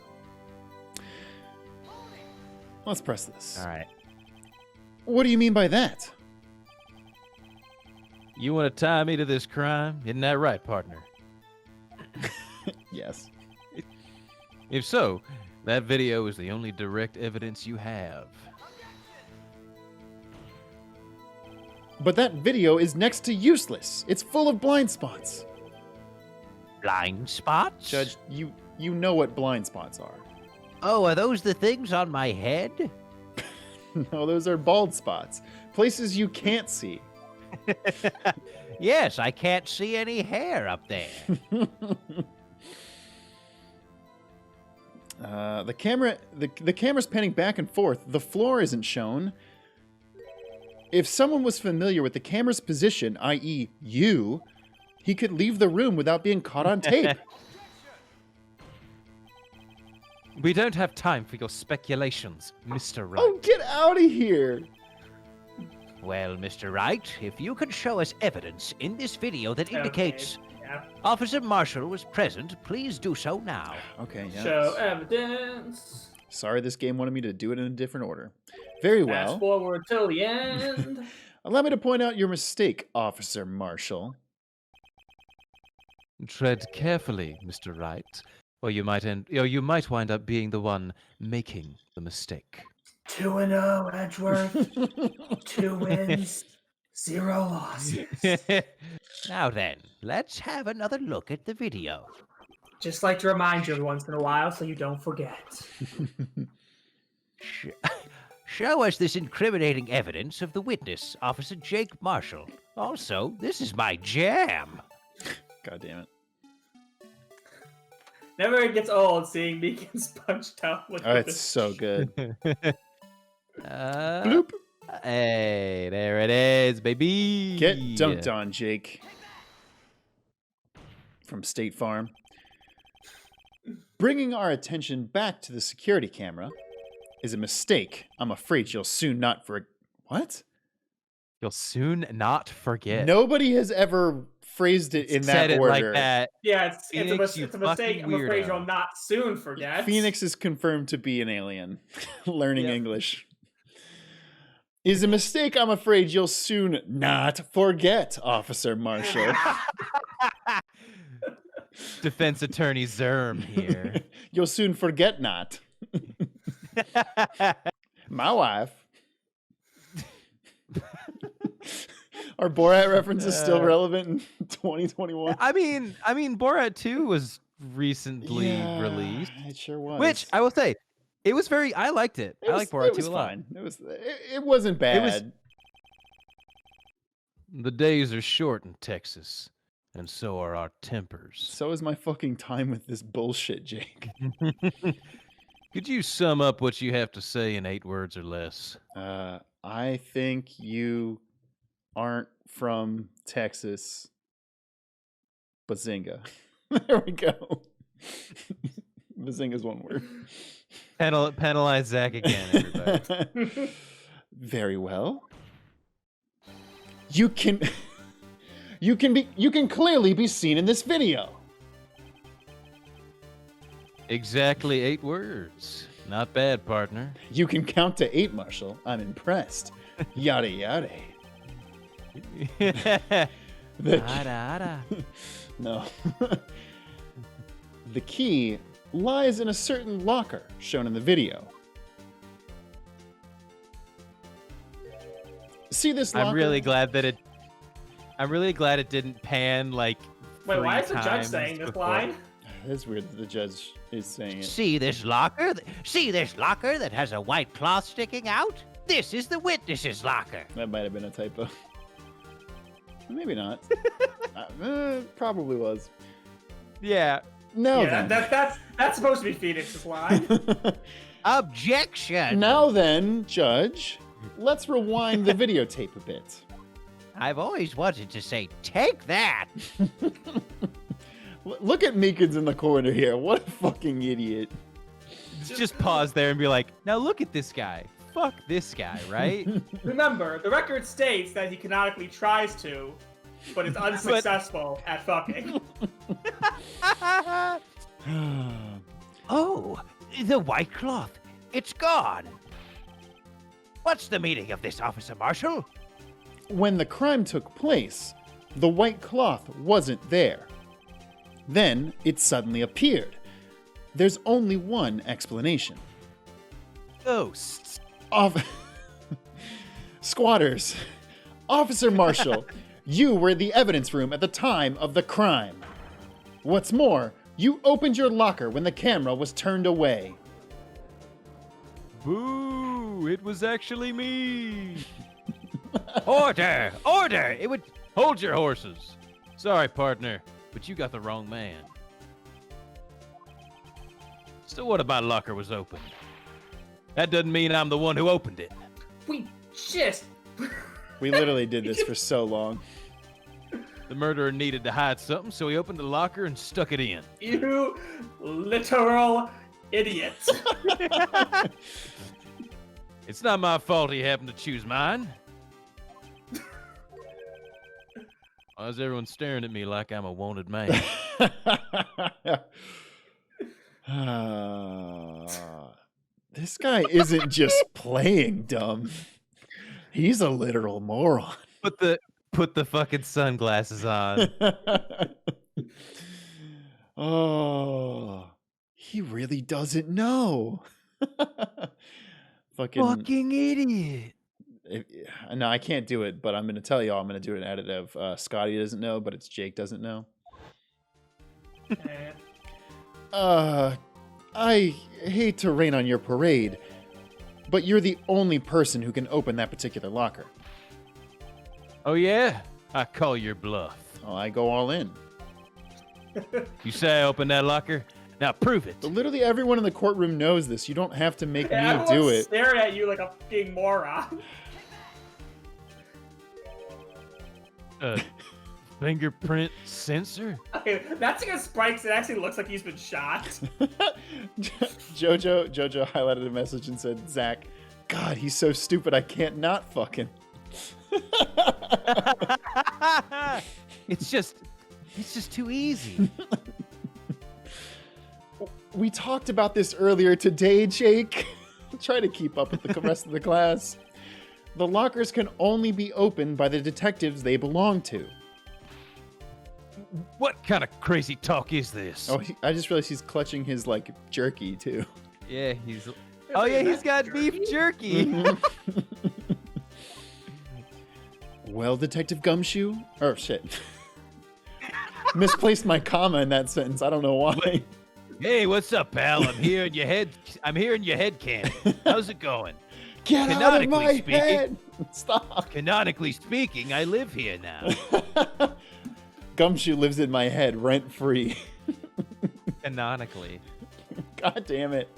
Let's press this. All right. What do you mean by that? You want to tie me to this crime? Isn't that right, partner? Yes. If so, that video is the only direct evidence you have. But that video is next to useless. It's full of blind spots. Blind spots? Judge, you know what blind spots are. Oh, are those the things on my head? No, those are bald spots. Places you can't see. Yes, I can't see any hair up there. The camera's panning back and forth. The floor isn't shown. If someone was familiar with the camera's position, i.e. you, he could leave the room without being caught on tape. We don't have time for your speculations, Mr. Wright. Oh, get out of here. Well, Mr. Wright, if you could show us evidence in this video that indicates Yeah. Officer Marshall was present, please do so now. Okay, yeah. Show evidence. Sorry, this game wanted me to do it in a different order. Very Fast well. forward till the end. Allow me to point out your mistake, Officer Marshall. Tread carefully, Mr. Wright, or you might wind up being the one making the mistake. 2-0, Edgeworth. 2 wins, 0 losses. Now then, let's have another look at the video. Just like to remind you every once in a while so you don't forget. Show us this incriminating evidence of the witness, Officer Jake Marshall. Also, this is my jam. God damn it. Never gets old seeing Meekins punched out with Oh, it's so good. Bloop. Hey, there it is, baby. Get dunked on, Jake. From State Farm. Bringing our attention back to the security camera is a mistake. I'm afraid you'll soon not What? You'll soon not forget. Nobody has ever phrased it in Said that it order. like that. Yeah, it's Phoenix, a you mistake. fucking I'm afraid weirdo. you'll not soon forget. Phoenix is confirmed to be an alien, learning Yep. English. Is a mistake I'm afraid you'll soon not forget, Officer Marshall. Defense Attorney Zerm here. You'll soon forget not. My wife. Are Borat references still relevant in 2021? I mean, Borat 2 was recently released, It sure was. which I will say, it was I liked it. I like Borat 2 a lot. Fine. It wasn't bad. was- The days are short in Texas, and so are our tempers. So is my fucking time with this bullshit, Jake. Could you sum up what you have to say in 8 words or less? I think you aren't from Texas. Bazinga. There we go. Bazinga's one word. Penalize Zach again, everybody. Very well. You can clearly be seen in this video. Exactly 8 words. Not bad, partner. You can count to 8, Marshall. I'm impressed. Yada yada. The- No. The key lies in a certain locker shown in the video. See this locker? I'm really glad it didn't pan like. Wait, why 3 is the judge times saying this before. line? It's weird that the judge is saying it. See this locker? See this locker that has a white cloth sticking out? This is the witness's locker. That might have been a typo. Maybe not. Probably was. Yeah. No, Yeah, then. that's supposed to be Phoenix's line. Objection! Now then, Judge, let's rewind the videotape a bit. I've always wanted to say, take that! Look at Meekins in the corner here. What a fucking idiot. Just pause there and be like, now look at this guy. Fuck this guy, right? Remember, the record states that he canonically tries to, but is unsuccessful at fucking. Oh, the white cloth. It's gone. What's the meaning of this, Officer Marshall? When the crime took place, the white cloth wasn't there. Then it suddenly appeared. There's only one explanation. Ghosts. Squatters. Officer Marshall, you were in the evidence room at the time of the crime. What's more, you opened your locker when the camera was turned away. Boo! It was actually me. Order! Order! It would hold your horses. Sorry, partner, but you got the wrong man. So what about locker was opened? That doesn't mean I'm the one who opened it. We just... We literally did this for so long. The murderer needed to hide something, so he opened the locker and stuck it in. You literal idiot. It's not my fault he happened to choose mine. Why is everyone staring at me like I'm a wanted man? This guy isn't just playing dumb. He's a literal moron. Put the fucking sunglasses on. Oh, he really doesn't know. Fucking idiot. No, I can't do it, but I'm going to tell y'all I'm going to do an edit of Scotty doesn't know, but it's Jake doesn't know. I hate to rain on your parade, but you're the only person who can open that particular locker. Oh, yeah? I call your bluff. Oh, I go all in. You say I opened that locker? Now prove it. But literally everyone in the courtroom knows this. You don't have to make me do Everyone's it. staring at you like a fucking moron. Fingerprint sensor? Okay, that's against Spikes. It actually looks like he's been shot. Jojo highlighted a message and said, Zach, God, he's so stupid I can't not fuck him. It's just too easy. We talked about this earlier today, Jake. Try to keep up with the rest of the class. The lockers can only be opened by the detectives they belong to. What kind of crazy talk is this? Oh, I just realized he's clutching his, like, jerky, too. Yeah, he's got beef jerky. Well, Detective Gumshoe? Oh, shit. Misplaced my comma in that sentence. I don't know why. Hey, what's up, pal? I'm hearing your head cannon. How's it going? Get out of my Canonically head! Stop. Canonically speaking, I live here now. Gumshoe lives in my head, rent-free. Canonically. God damn it.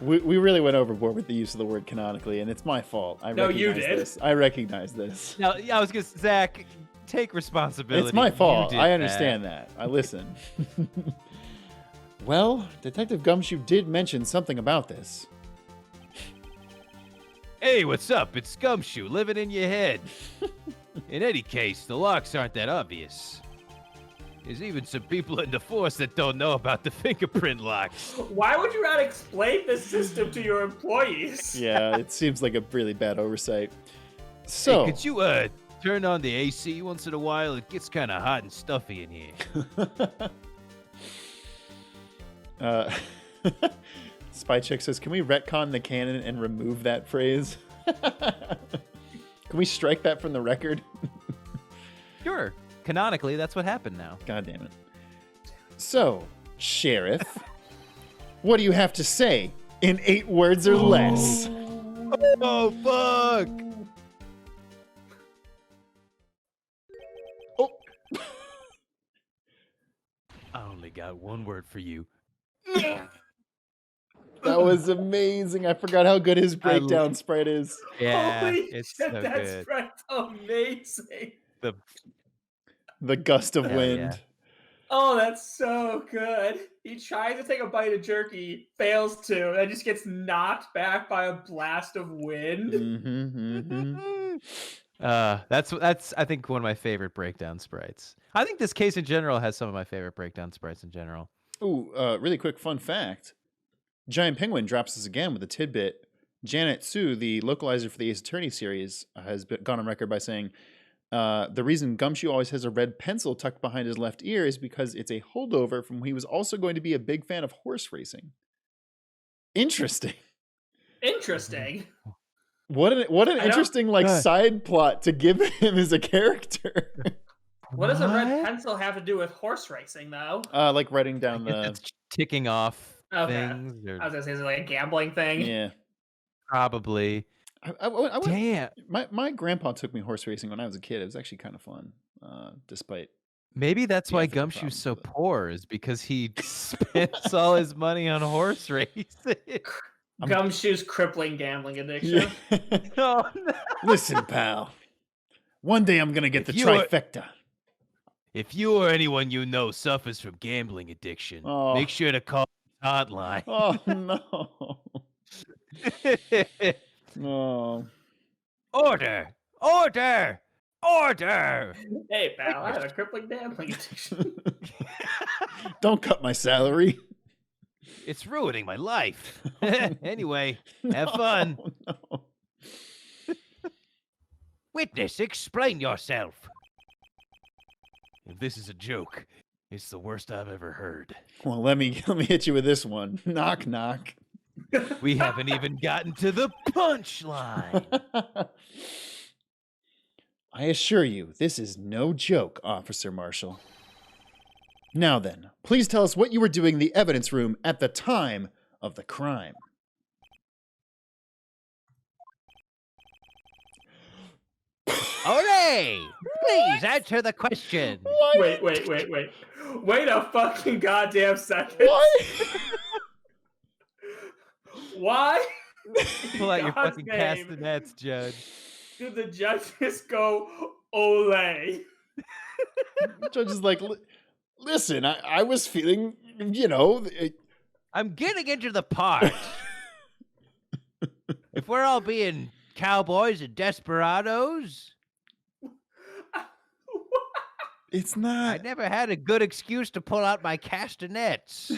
We really went overboard with the use of the word canonically, and it's my fault. No, you did. This. I recognize this. Now, I was gonna Zach, take responsibility. It's my fault. You I did understand that. I listen. Well, Detective Gumshoe did mention something about this. Hey, what's up? It's Gumshoe living in your head. In any case, the locks aren't that obvious. There's even some people in the force that don't know about the fingerprint locks. Why would you not explain this system to your employees? Yeah, it seems like a really bad oversight. So, Hey, could you turn on the AC once in a while? It gets kind of hot and stuffy in here. Spy Chick says, can we retcon the canon and remove that phrase? Can we strike that from the record? Sure. Canonically, that's what happened now. God damn it. So, Sheriff, what do you have to say in 8 words or less? Oh, fuck! Oh. I only got one word for you. That was amazing. I forgot how good his breakdown sprite is. Yeah, Holy it's shit, so that's good. right. Amazing. The gust of Hell wind. yeah. Oh, that's so good. He tries to take a bite of jerky, fails to, and just gets knocked back by a blast of wind. That's I think one of my favorite breakdown sprites. I think this case in general has some of my favorite breakdown sprites in general. Ooh, really quick fun fact. Giant Penguin drops us again with a tidbit. Janet Sue, the localizer for the Ace Attorney series, has gone on record by saying, the reason Gumshoe always has a red pencil tucked behind his left ear is because it's a holdover from when he was also going to be a big fan of horse racing. Interesting. Interesting. What an I interesting side plot to give him as a character. What does a red pencil have to do with horse racing, though? Like writing down It's ticking off Okay. things. I was gonna say, is it like a gambling thing? Yeah. Probably. Damn. My grandpa took me horse racing when I was a kid. It was actually kind of fun, despite. Maybe that's The why ethical Gumshoe's so problems with it. poor, is because he spends all his money on horse racing. Gumshoe's crippling gambling addiction. Yeah. Oh, no. Listen, pal. One day I'm gonna get the If you are- trifecta. If you or anyone you know suffers from gambling addiction, Oh. make sure to call the hotline. Oh no. Oh. Order! Order! Order! Hey, pal, I have a crippling gambling addiction. Don't cut my salary. It's ruining my life. Anyway, have fun. No. Witness, explain yourself. If this is a joke, it's the worst I've ever heard. Well, let me hit you with this one. Knock knock. We haven't even gotten to the punchline. I assure you, this is no joke, Officer Marshall. Now then, please tell us what you were doing in the evidence room at the time of the crime. Hooray! Please answer the question. Wait. Wait a fucking goddamn second. What? Why? Pull out your God's fucking name castanets, Judge. Did the judges go Olay? Judge is like, listen, I was feeling, I'm getting into the part. If we're all being cowboys and desperados, it's I not. never had a good excuse to pull out my castanets. I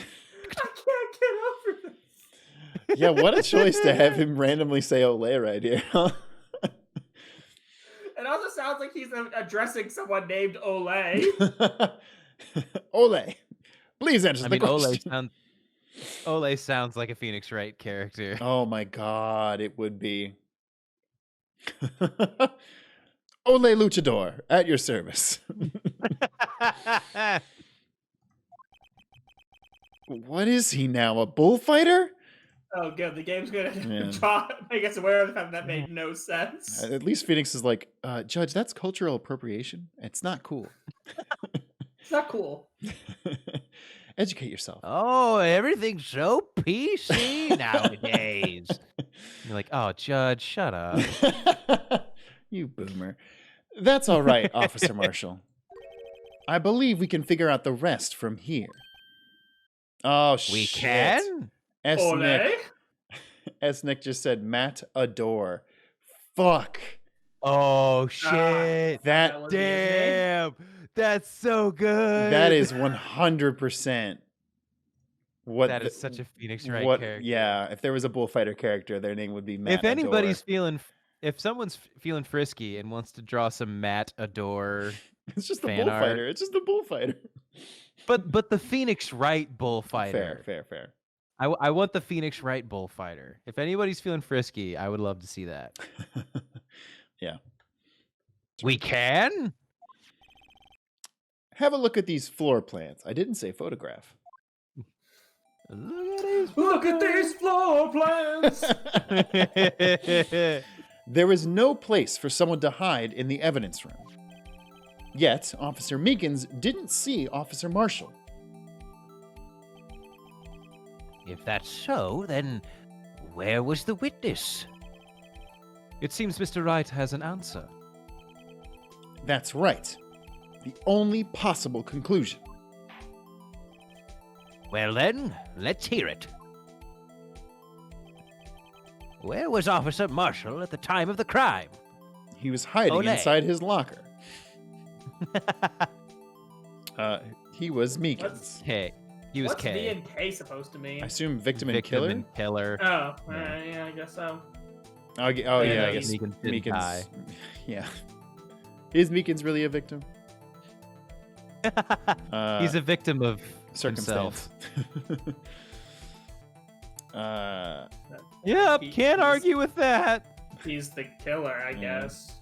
can't get over this. Yeah, what a choice to have him randomly say Olay right here. It also sounds like he's addressing someone named Olay. Olay, please answer I the mean, question. Ole sounds like a Phoenix Wright character. Oh my god, it would be. Olay Luchador, at your service. What is he now, a bullfighter? Oh, good. The game's gonna Yeah. make us aware of the fact that made no sense. At least Phoenix is like, Judge, that's cultural appropriation. It's not cool. It's not cool. Educate yourself. Oh, everything's so PC nowadays. You're like, oh, Judge, shut up. You boomer. That's all right, Officer Marshall. I believe we can figure out the rest from here. Oh, We shit. can? Olay? Nick just said Matt Adore. Fuck. Oh, shit. That was his name. Damn. That's so good. That is 100% what That the- is such a Phoenix Wright what, character. Yeah, if there was a bullfighter character, their name would be Matt If anybody's Adore. if someone's feeling frisky and wants to draw some Matt Adore, It's just the fan art. bullfighter. It's just the bullfighter. but the Phoenix Wright bullfighter. Fair. I want the Phoenix Wright bullfighter. If anybody's feeling frisky, I would love to see that. Yeah. We can? Have a look at these floor plans. I didn't say photograph. Look at these floor plans. There is no place for someone to hide in the evidence room. Yet, Officer Meekins didn't see Officer Marshall. If that's so, then where was the witness? It seems Mr. Wright has an answer. That's right. The only possible conclusion. Well then, let's hear it. Where was Officer Marshall at the time of the crime? He was hiding Olay. inside his locker. He was Meekins. K. He was What's V K. and K supposed to mean? I assume victim and Victim killer? and killer. Oh, Yeah. yeah, I guess so. Oh, yeah, I guess Meekins didn't die. Yeah. Is Meekins really a victim? He's a victim of circumstance. Yep, can't argue with that. he's the killer, I guess.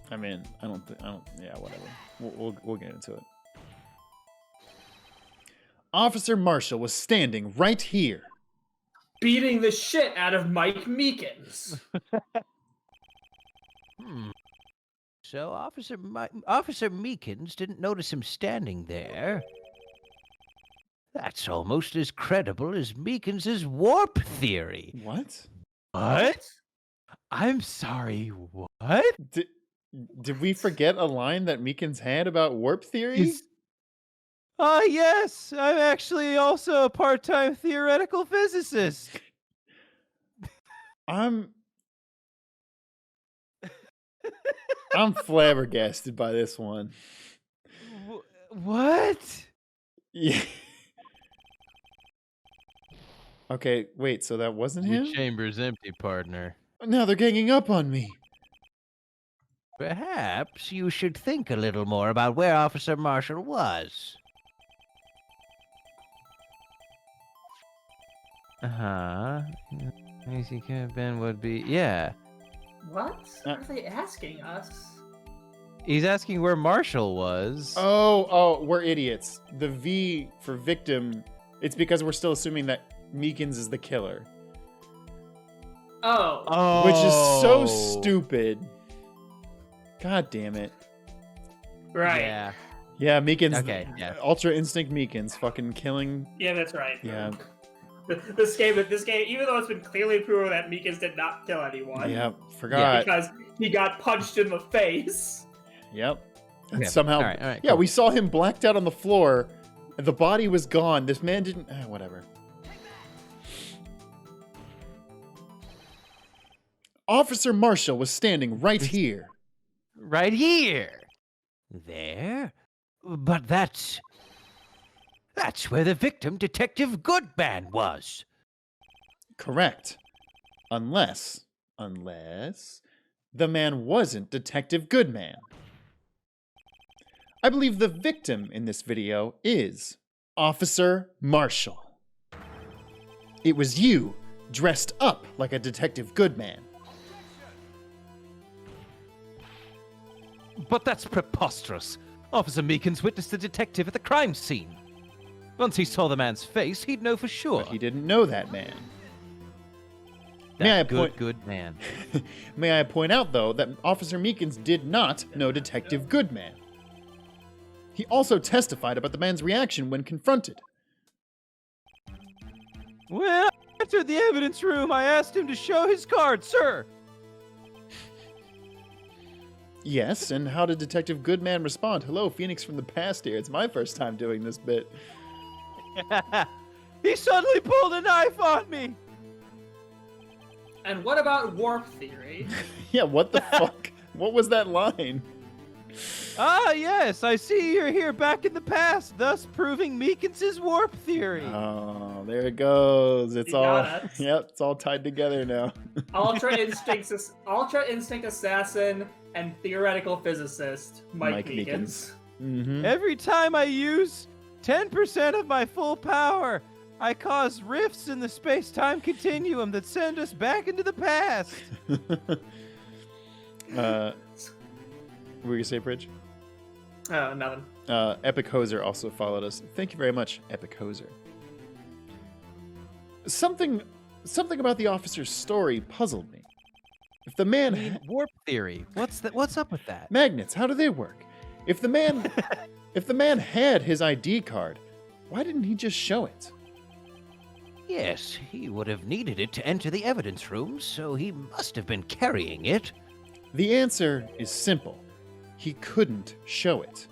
I mean, yeah, whatever. We'll get into it. Officer Marshall was standing right here. Beating the shit out of Mike Meekins. So Officer Meekins didn't notice him standing there. That's almost as credible as Meekins' warp theory. What? What? I'm sorry, what? Did we forget a line that Meekins had about warp theory? Yes, I'm actually also a part-time theoretical physicist. I'm flabbergasted by this one. What? Yeah. Okay, wait, so that wasn't him? Your chamber's empty, partner. Now they're ganging up on me. Perhaps you should think a little more about where Officer Marshall was. Easy could have been would be What are they asking us? He's asking where Marshall was. Oh, we're idiots. The V for victim, it's because we're still assuming that Meekins is the killer. Oh. Which is so stupid. God damn it. Right. Yeah. Yeah, Meekins. Okay, yeah. Ultra Instinct Meekins fucking killing. Yeah, that's right. Yeah. This game, even though it's been clearly proven that Meekins did not kill anyone. Yeah, forgot. Because he got punched in the face. Yep. And Okay. somehow, All right, yeah, cool. we saw him blacked out on the floor. And the body was gone. This man didn't. Whatever. Officer Marshall was standing right here. Right here. There? But that's where the victim, Detective Goodman, was. Correct. Unless the man wasn't Detective Goodman. I believe the victim in this video is Officer Marshall. It was you, dressed up like a Detective Goodman. But that's preposterous. Officer Meekins witnessed the detective at the crime scene. Once he saw the man's face, he'd know for sure. But he didn't know that man. That good man. May I point out, though, that Officer Meekins did not know Detective Goodman. He also testified about the man's reaction when confronted. When I entered the evidence room, I asked him to show his card, sir. Yes, and how did Detective Goodman respond? Hello, Phoenix from the past here. It's my first time doing this bit. He suddenly pulled a knife on me. And what about warp theory? Yeah, what the fuck? What was that line? Yes, I see you're here back in the past, thus proving Meekins' warp theory. Oh, there it goes. It's You all got it. Yep, it's all tied together now. Ultra Instinct Assassin and theoretical physicist Mike Meekins. Mm-hmm. Every time I use 10% of my full power, I cause rifts in the space-time continuum that send us back into the past. What were you gonna say, Bridge? Oh, nothing. Epic Hoser also followed us. Thank you very much, Epic Hoser. Something about the officer's story puzzled me. If the man Warp theory. What's up with that? magnets, how do they work? If the man had his ID card, why didn't he just show it? Yes, he would have needed it to enter the evidence room, so he must have been carrying it. The answer is simple. He couldn't show it.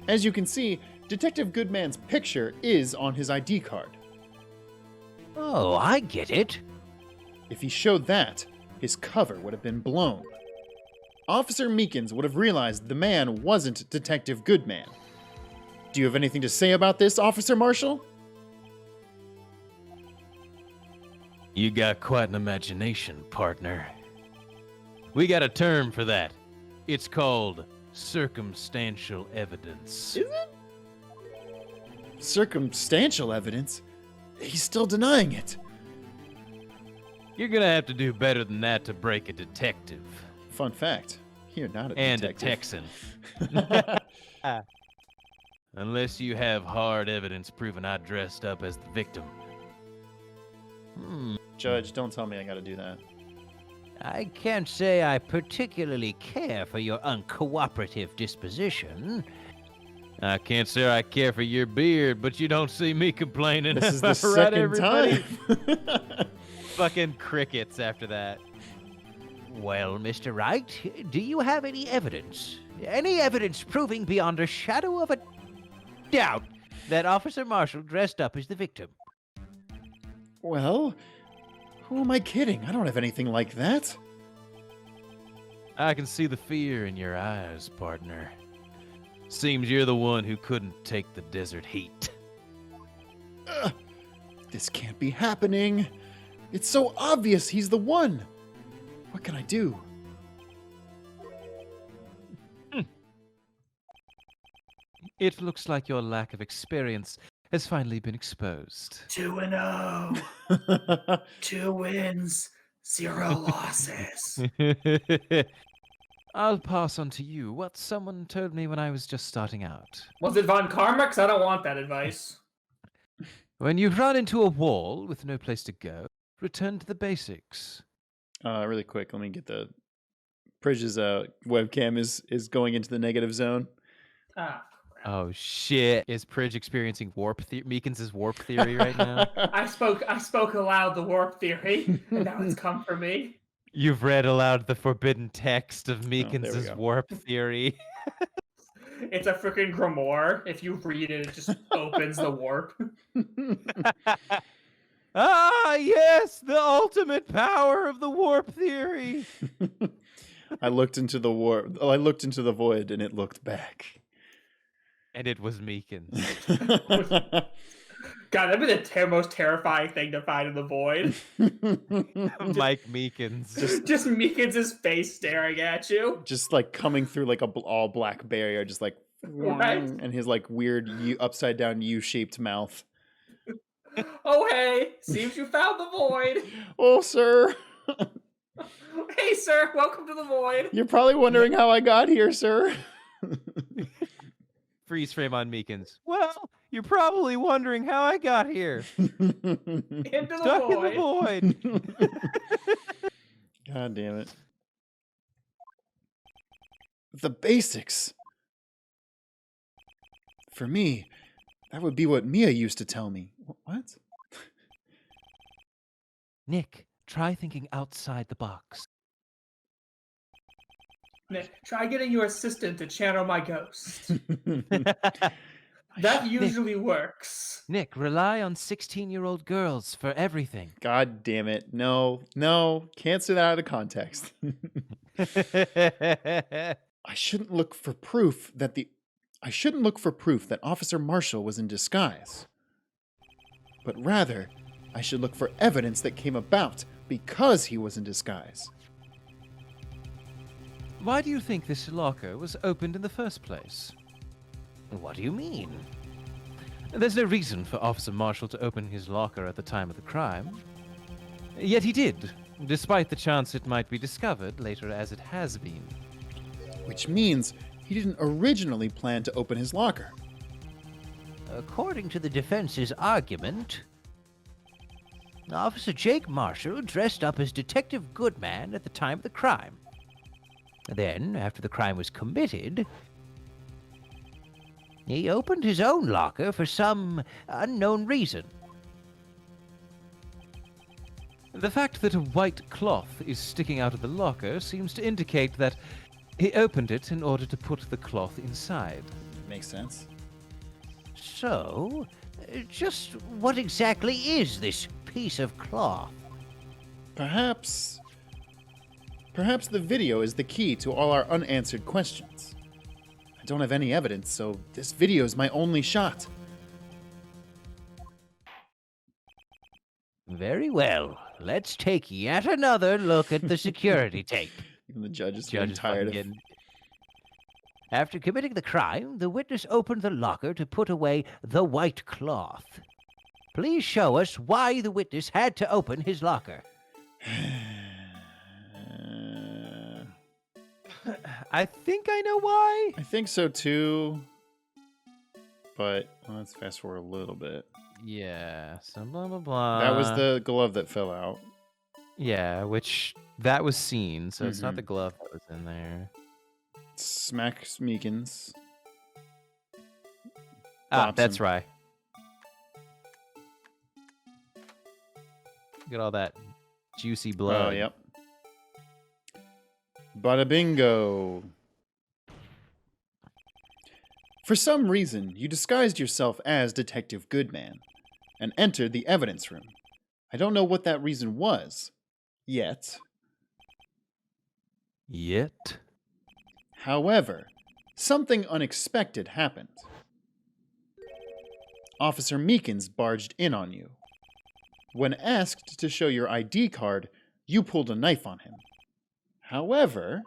As you can see, Detective Goodman's picture is on his ID card. Oh, I get it. If he showed that, his cover would have been blown. Officer Meekins would have realized the man wasn't Detective Goodman. Do you have anything to say about this, Officer Marshall? You got quite an imagination, partner. We got a term for that. It's called circumstantial evidence. Is it? Circumstantial evidence? He's still denying it. You're gonna have to do better than that to break a detective. Fun fact, you're not a And detective. a Texan. Unless you have hard evidence proving I dressed up as the victim. Judge, don't tell me I gotta do that. I can't say I particularly care for your uncooperative disposition. I can't say I care for your beard, but you don't see me complaining. This is the Right, second everybody? time. Fucking crickets after that. Well, Mr. Wright, do you have any evidence? Any evidence proving beyond a shadow of a doubt that Officer Marshall dressed up as the victim? Well, who am I kidding? I don't have anything like that. I can see the fear in your eyes, partner. Seems you're the one who couldn't take the desert heat. This can't be happening. It's so obvious he's the one. What can I do? It looks like your lack of experience has finally been exposed. 2-0. 2 wins, 0 losses. I'll pass on to you what someone told me when I was just starting out. Was it Von Karma? 'Cause I don't want that advice. When you run into a wall with no place to go, return to the basics. Really quick, let me get the Pridge's webcam is going into the negative zone. Ah, Oh shit! Is Pridge experiencing Meekins' warp theory right now? I spoke aloud the warp theory, and now it's come for me. You've read aloud the forbidden text of there we Meekins' go. warp theory. It's a freaking grimoire. If you read it, it just opens the warp. Ah, yes, the ultimate power of the warp theory. I looked into the void and it looked back. And it was Meekins. God, that'd be the most terrifying thing to find in the void. Mike Meekins. Just Meekins' face staring at you. Just like coming through like a all black barrier, just like Right? and his like weird upside down U-shaped mouth. Oh, hey, seems you found the void. Oh, sir. Hey, sir, welcome to the void. You're probably wondering how I got here, sir. Freeze frame on Meekins. Well, you're probably wondering how I got here. Into the Stuck in the void. void. God damn it. The basics. For me, that would be what Mia used to tell me. What? Nick, try thinking outside the box. Nick, try getting your assistant to channel my ghost. That usually works. Nick, rely on 16-year-old girls for everything. God damn it. No, can't say that out of context. I shouldn't look for proof that Officer Marshall was in disguise. But rather, I should look for evidence that came about because he was in disguise. Why do you think this locker was opened in the first place? What do you mean? There's no reason for Officer Marshall to open his locker at the time of the crime. Yet he did, despite the chance it might be discovered later as it has been. Which means he didn't originally plan to open his locker. According to the defense's argument, Officer Jake Marshall dressed up as Detective Goodman at the time of the crime. Then, after the crime was committed, he opened his own locker for some unknown reason. The fact that a white cloth is sticking out of the locker seems to indicate that he opened it in order to put the cloth inside. Makes sense. So, just what exactly is this piece of cloth? Perhaps the video is the key to all our unanswered questions. I don't have any evidence, so this video is my only shot. Very well. Let's take yet another look at the security tape. Even the judge is Judge getting is tired of fucking After committing the crime, the witness opened the locker to put away the white cloth. Please show us why the witness had to open his locker. I think I know why. I think so too. But let's fast forward a little bit. Yeah, so blah, blah, blah. That was the glove that fell out. Yeah, which that was seen, so it's not the glove that was in there. Smack Meekins. Ah, Bops that's him. right. Look at all that juicy blood. Oh, yep. Bada bingo. For some reason, you disguised yourself as Detective Goodman and entered the evidence room. I don't know what that reason was, yet. However, something unexpected happened. Officer Meekins barged in on you. When asked to show your ID card, you pulled a knife on him. However,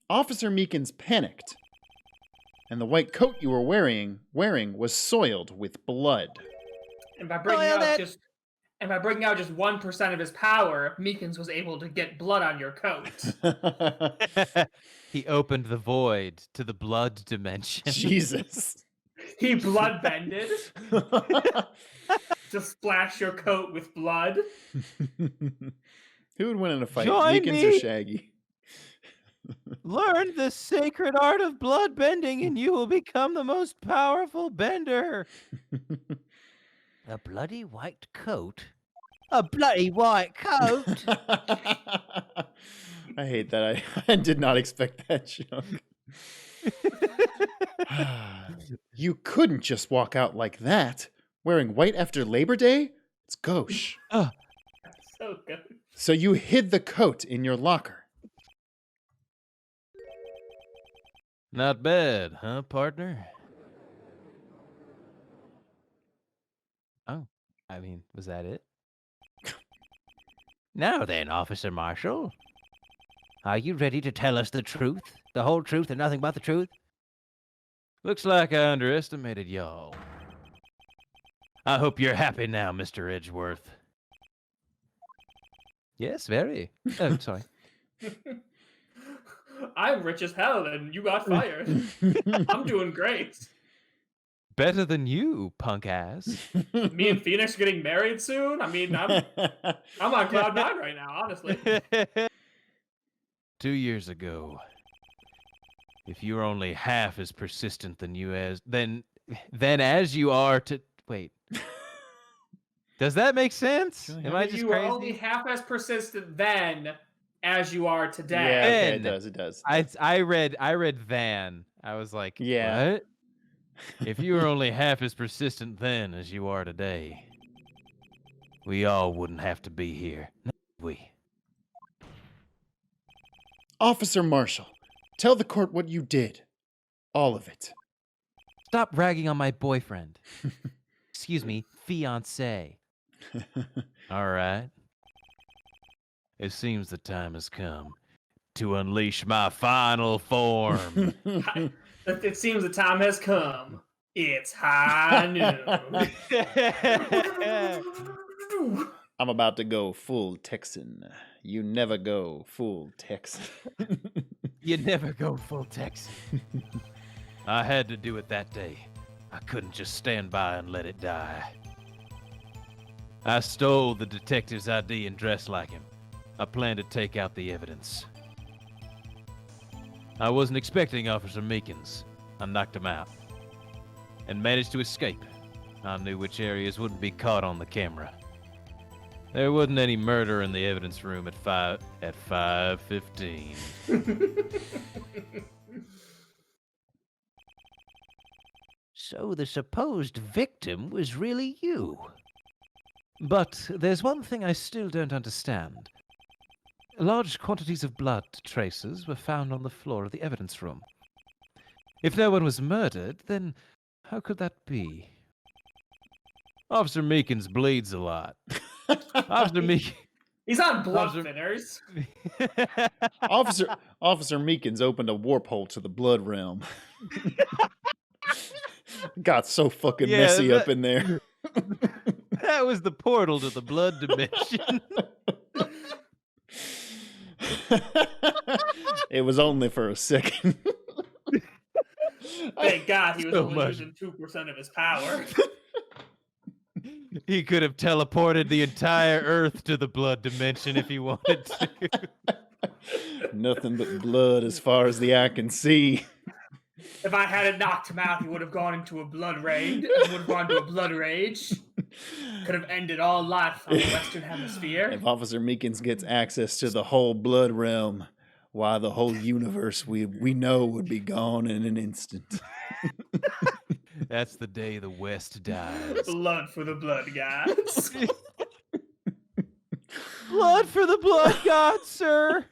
Officer Meekins panicked, and the white coat you were wearing was soiled with blood. And by bringing out just 1% of his power, Meekins was able to get blood on your coat. He opened the void to the blood dimension. Jesus. He bloodbended to splash your coat with blood. Who would win in a fight, Join Meekins me. or Shaggy? Learn the sacred art of blood bending and you will become the most powerful bender. A bloody white coat? A bloody white coat? I hate that. I did not expect that joke. You couldn't just walk out like that, wearing white after Labor Day? It's gauche. So good. So you hid the coat in your locker. Not bad, huh, partner? Oh, I mean, was that it? Now then, Officer Marshall. Are you ready to tell us the truth? The whole truth and nothing but the truth? Looks like I underestimated y'all. I hope you're happy now, Mr. Edgeworth. Yes, very. Oh, sorry. I'm rich as hell and you got fired. I'm doing great. Better than you, punk ass. Me and Phoenix getting married soon? I mean, I'm on cloud nine right now, honestly. 2 years ago, if you were only half as persistent than as you are to wait. Does that make sense? Am I just you crazy? were only half as persistent then as you are today. Yeah, okay, it Ben. does. It does. I read than. I was like, Yeah. what? If you were only half as persistent then as you are today, we all wouldn't have to be here, would we? Officer Marshall, tell the court what you did. All of it. Stop ragging on my boyfriend. Excuse me, fiancé. All right. It seems the time has come to unleash my final form. It seems the time has come. It's high noon. I'm about to go full Texan. You never go full Texan. You never go full Texan. I had to do it that day. I couldn't just stand by and let it die. I stole the detective's ID and dressed like him. I planned to take out the evidence. I wasn't expecting Officer Meekins. I knocked him out and managed to escape. I knew which areas wouldn't be caught on the camera. There wasn't any murder in the evidence room at 5:15. So the supposed victim was really you. But there's one thing I still don't understand. Large quantities of blood traces were found on the floor of the evidence room. If no one was murdered, then how could that be? Officer Meekins bleeds a lot. Officer Meekins... He's on blood thinners. Officer Meekins opened a warp hole to the blood realm. Got so fucking messy up in there. That was the portal to the blood dimension. It was only for a second. Thank God he was So only much. using 2% of his power. He could have teleported the entire Earth to the blood dimension if he wanted to. Nothing but blood as far as the eye can see. If I hadn't knocked him out, he would have gone into a blood rage. Would have gone to a blood rage. Could have ended all life on the Western Hemisphere. If Officer Meekins gets access to the whole blood realm, why the whole universe we know would be gone in an instant. That's the day the West dies. Blood for the blood gods. Blood for the blood gods, sir.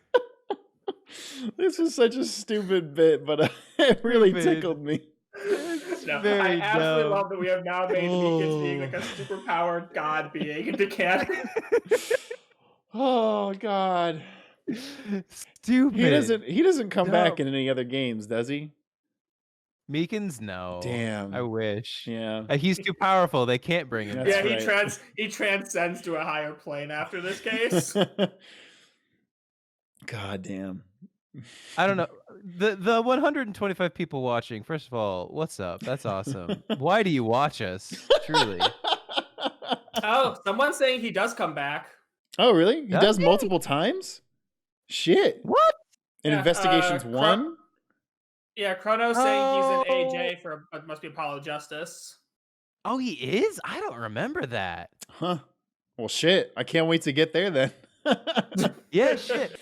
This was such a stupid bit, but it really Stupid. tickled me. No, Very I absolutely dumb. love that we have now made Meekins being like a superpowered god being into canon. Oh God. Stupid. He doesn't come back Dumb. in any other games, does he? Meekins, no. Damn. I wish. Yeah. He's too powerful. They can't bring him That's back. Yeah, right. he transcends to a higher plane after this case. God damn. I don't know. The 125 people watching, first of all, what's up? That's awesome. Why do you watch us? Truly. Oh, someone's saying he does come back. Oh, really? He Does does he? multiple times? Shit. What? In Yeah, Investigations Cro- 1? Yeah, Chrono's saying he's Oh. an AJ for must be Apollo Justice. Oh, he is? I don't remember that. Huh. Well, shit. I can't wait to get there then. Yeah, shit.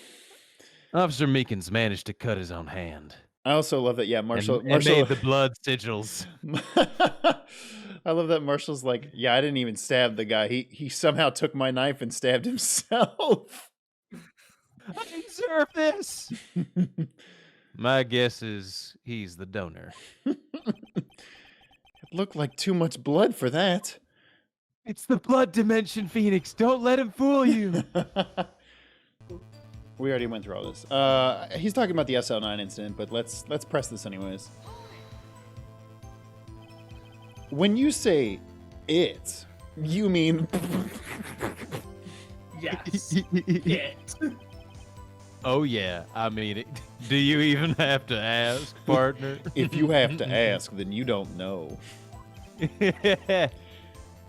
Officer Meekins managed to cut his own hand. I also love that, yeah, And Marshall. made the blood sigils. I love that Marshall's like, yeah, I didn't even stab the guy. He somehow took my knife and stabbed himself. I deserve this. My guess is he's the donor. It looked like too much blood for that. It's the blood dimension, Phoenix. Don't let him fool you. We already went through all this. He's talking about the SL9 incident, but let's press this anyways. When you say it, you mean Yes. It. Oh, yeah. I mean it. Do you even have to ask, partner? if you have to ask, then you don't know.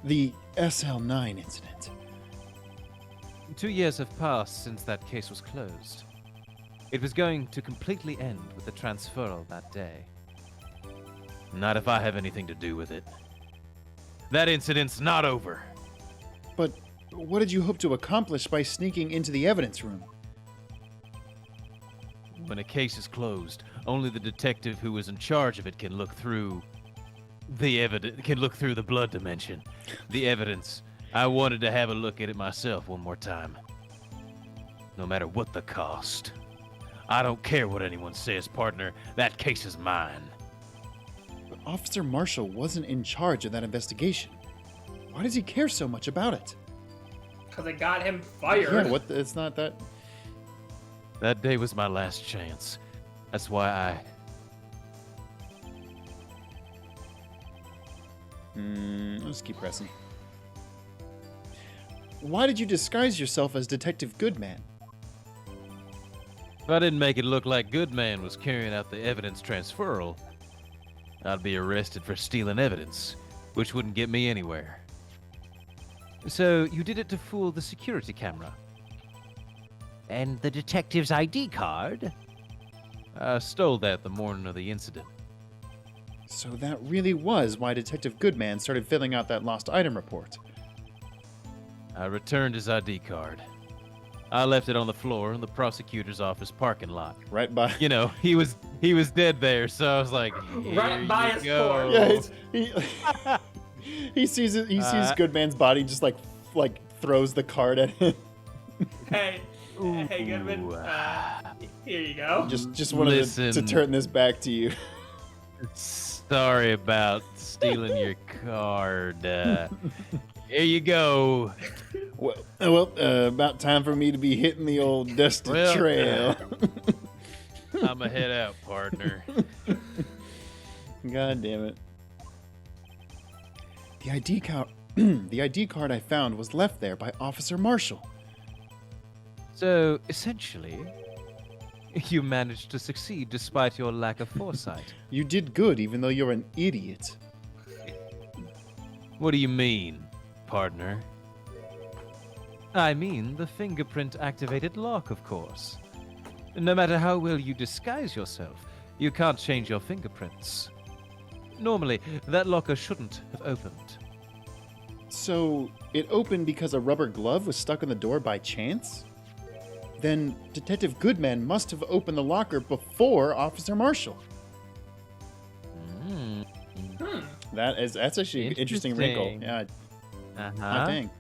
The SL9 incident. 2 years have passed since that case was closed. It was going to completely end with the transferal that day. Not if I have anything to do with it. That incident's not over. But what did you hope to accomplish by sneaking into the evidence room? When a case is closed, only the detective who is in charge of it can look through the evidence, can look through the blood dimension. The evidence. I wanted to have a look at it myself one more time. No matter what the cost. I don't care what anyone says, partner. That case is mine. But Officer Marshall wasn't in charge of that investigation. Why does he care so much about it? Because it got him fired. Yeah, what? It's not that. That day was my last chance. That's why Let's keep pressing. Why did you disguise yourself as Detective Goodman? if I didn't make it look like Goodman was carrying out the evidence transferal, I'd be arrested for stealing evidence, which wouldn't get me anywhere. So you did it to fool the security camera? And the detective's ID card? I stole that the morning of the incident. So that really was why Detective Goodman started filling out that lost item report. I returned his ID card. I left it on the floor in the prosecutor's office parking lot. Right by. You know, he was dead there, so I was like, Right "Here by you his go." corpse. Yeah, he sees it. He sees Goodman's body, just like throws the card at him. Hey, hey, Goodman. Here you go. Just wanted to Listen. turn this back to you. Sorry about stealing your card. Here you go. Well, about time for me to be hitting the old dusty Well, trail. I'ma head out, partner. God damn it. The The ID card I found was left there by Officer Marshall. So, essentially, you managed to succeed despite your lack of foresight. You did good, even though you're an idiot. What do you mean, partner? I mean the fingerprint-activated lock, of course. No matter how well you disguise yourself, you can't change your fingerprints. Normally, that locker shouldn't have opened. So, it opened because a rubber glove was stuck on the door by chance? Then Detective Goodman must have opened the locker before Officer Marshall. That's actually an interesting wrinkle. Yeah. Hot dang.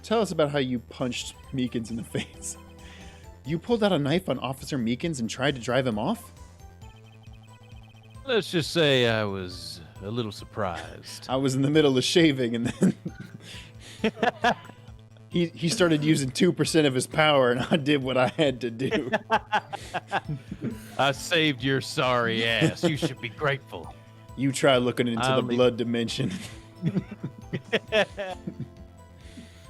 Tell us about how you punched Meekins in the face. You pulled out a knife on Officer Meekins and tried to drive him off? Let's just say I was a little surprised. I was in the middle of shaving and then he started using 2% of his power and I did what I had to do. I saved your sorry ass. You should be grateful. You try looking into the blood dimension.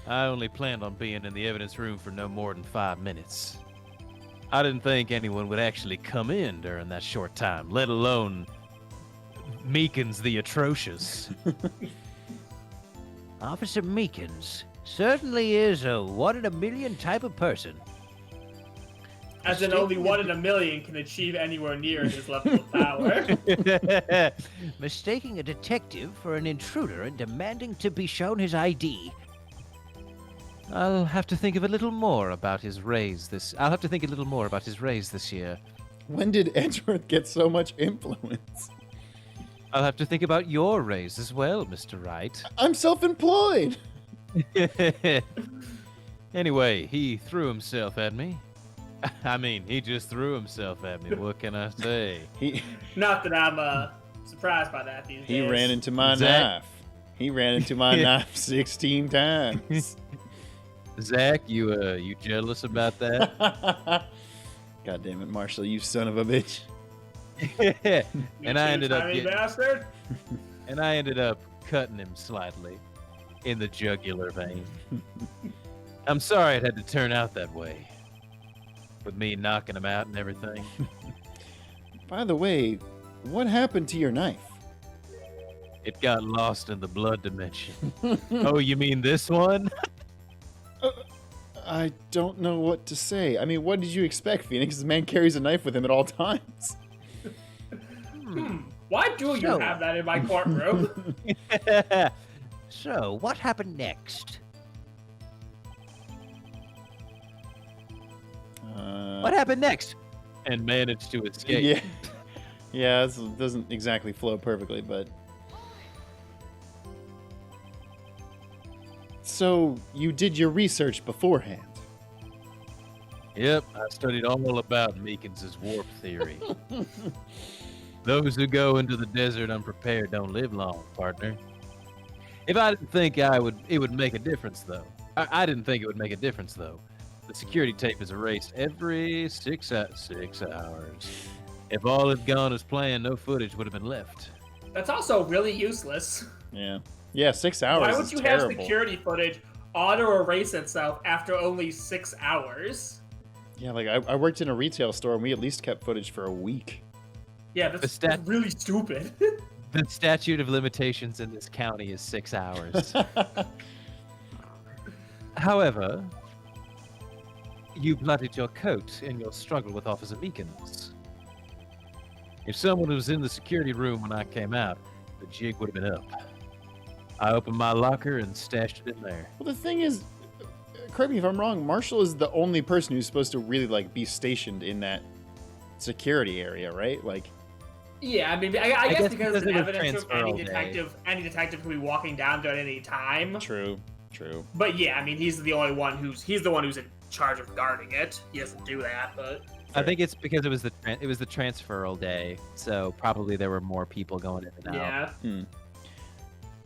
I only planned on being in the evidence room for no more than 5 minutes. I didn't think anyone would actually come in during that short time, let alone Meekins the Atrocious. Officer Meekins certainly is a one-in-a-million type of person. As in only 1 in a million can achieve anywhere near his level of power. Mistaking a detective for an intruder and demanding to be shown his ID. I'll have to think a little more about his raise this year. When did Edgeworth get so much influence? I'll have to think about your raise as well, Mr. Wright. I'm self-employed. Anyway, he threw himself at me. I mean, he just threw himself at me. What can I say? Not that I'm surprised by that these days. He ran into my Zach? knife. He ran into my knife 16 times. Zach, you jealous about that? God damn it, Marshall, you son of a bitch. And I ended up tiny getting, bastard. and I ended up cutting him slightly in the jugular vein. I'm sorry it had to turn out that way, with me knocking him out and everything. By the way, what happened to your knife? It got lost in the blood dimension. Oh, you mean this one? I don't know what to say. I mean, what did you expect, Phoenix? This man carries a knife with him at all times. Why do you have that in my courtroom? So, what happened next? What happened next? And managed to escape. Yeah. Yeah, this doesn't exactly flow perfectly, but... So, you did your research beforehand? Yep, I studied all about Meekins' warp theory. Those who go into the desert unprepared don't live long, partner. If I didn't think it would make a difference, though. I didn't think it would make a difference, though. The security tape is erased every 6 hours. If all had gone as planned, no footage would have been left. That's also really useless. Yeah. Yeah, 6 hours Why would is you terrible. have security footage auto-erase itself after only 6 hours? Yeah, like I worked in a retail store and we at least kept footage for a week. Yeah, that's really stupid. The statute of limitations in this county is 6 hours. However, you bloodied your coat in your struggle with Officer Meekins. If someone was in the security room when I came out, the jig would have been up. I opened my locker and stashed it in there. Well, the thing is, correct me if I'm wrong, Marshall is the only person who's supposed to really, like, be stationed in that security area, right? Like... Yeah, I mean, I guess because it the was evidence room, transfer all any detective can be walking down there at any time. True. But yeah, I mean, he's the one who's in charge of guarding it. He doesn't do that, but I think it's because it was the transferal day, so probably there were more people going in and out. yeah.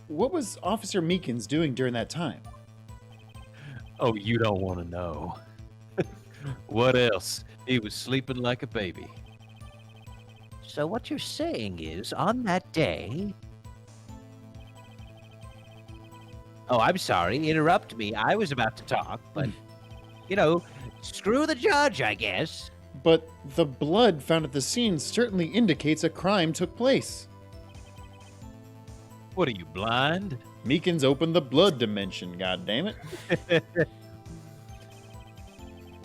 What was Officer Meekins doing during that time? Oh, you don't want to know. What else? He was sleeping like a baby. So what you're saying is, on that day, Oh, I'm sorry. Interrupt me. I was about to talk, but, you know, screw the judge, I guess. But the blood found at the scene certainly indicates a crime took place. What are you, blind? Meekins opened the blood dimension, goddammit.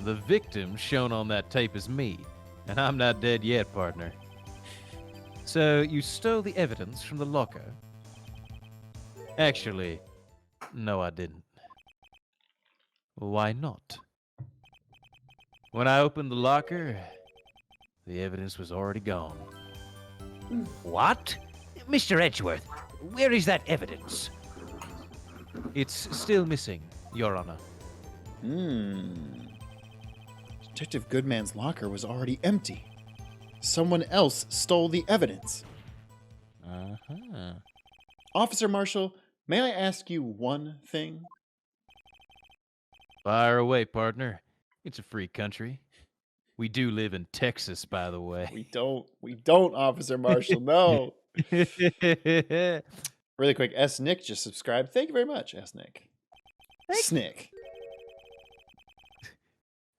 The victim shown on that tape is me, and I'm not dead yet, partner. So you stole the evidence from the locker? Actually, no, I didn't. Why not? When I opened the locker, the evidence was already gone. What? Mr. Edgeworth, where is that evidence? It's still missing, Your Honor. Detective Goodman's locker was already empty. Someone else stole the evidence. Uh-huh. Officer Marshall, may I ask you one thing? Fire away, partner. It's a free country. We do live in Texas, by the way. We don't, Officer Marshall, no. Really quick, S. Nick just subscribed. Thank you very much, S. Nick. Snick.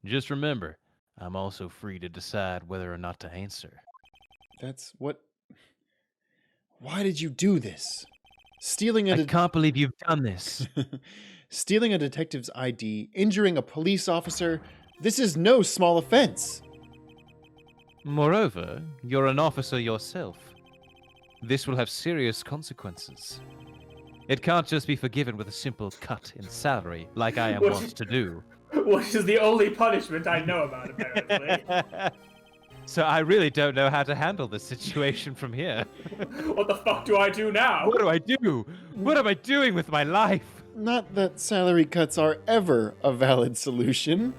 Just remember, I'm also free to decide whether or not to answer. That's what... Why did you do this? Stealing I a... can't believe you've done this. Stealing a detective's ID, injuring a police officer, this is no small offense. Moreover, you're an officer yourself. This will have serious consequences. It can't just be forgiven with a simple cut in salary, like I am wont to do. Which is the only punishment I know about, apparently. So I really don't know how to handle this situation from here. What the fuck do I do now? What do I do? What am I doing with my life? Not that salary cuts are ever a valid solution.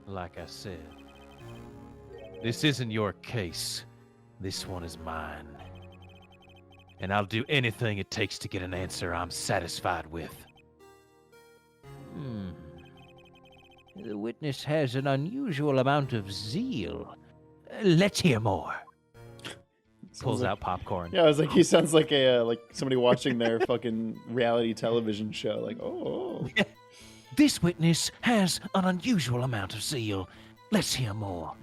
Like I said, this isn't your case. This one is mine. And I'll do anything it takes to get an answer I'm satisfied with. The witness has an unusual amount of zeal. Let's hear more. Pulls out popcorn. Yeah, I was like, he sounds like a like somebody watching their fucking reality television show. Like, oh. This witness has an unusual amount of zeal. Let's hear more.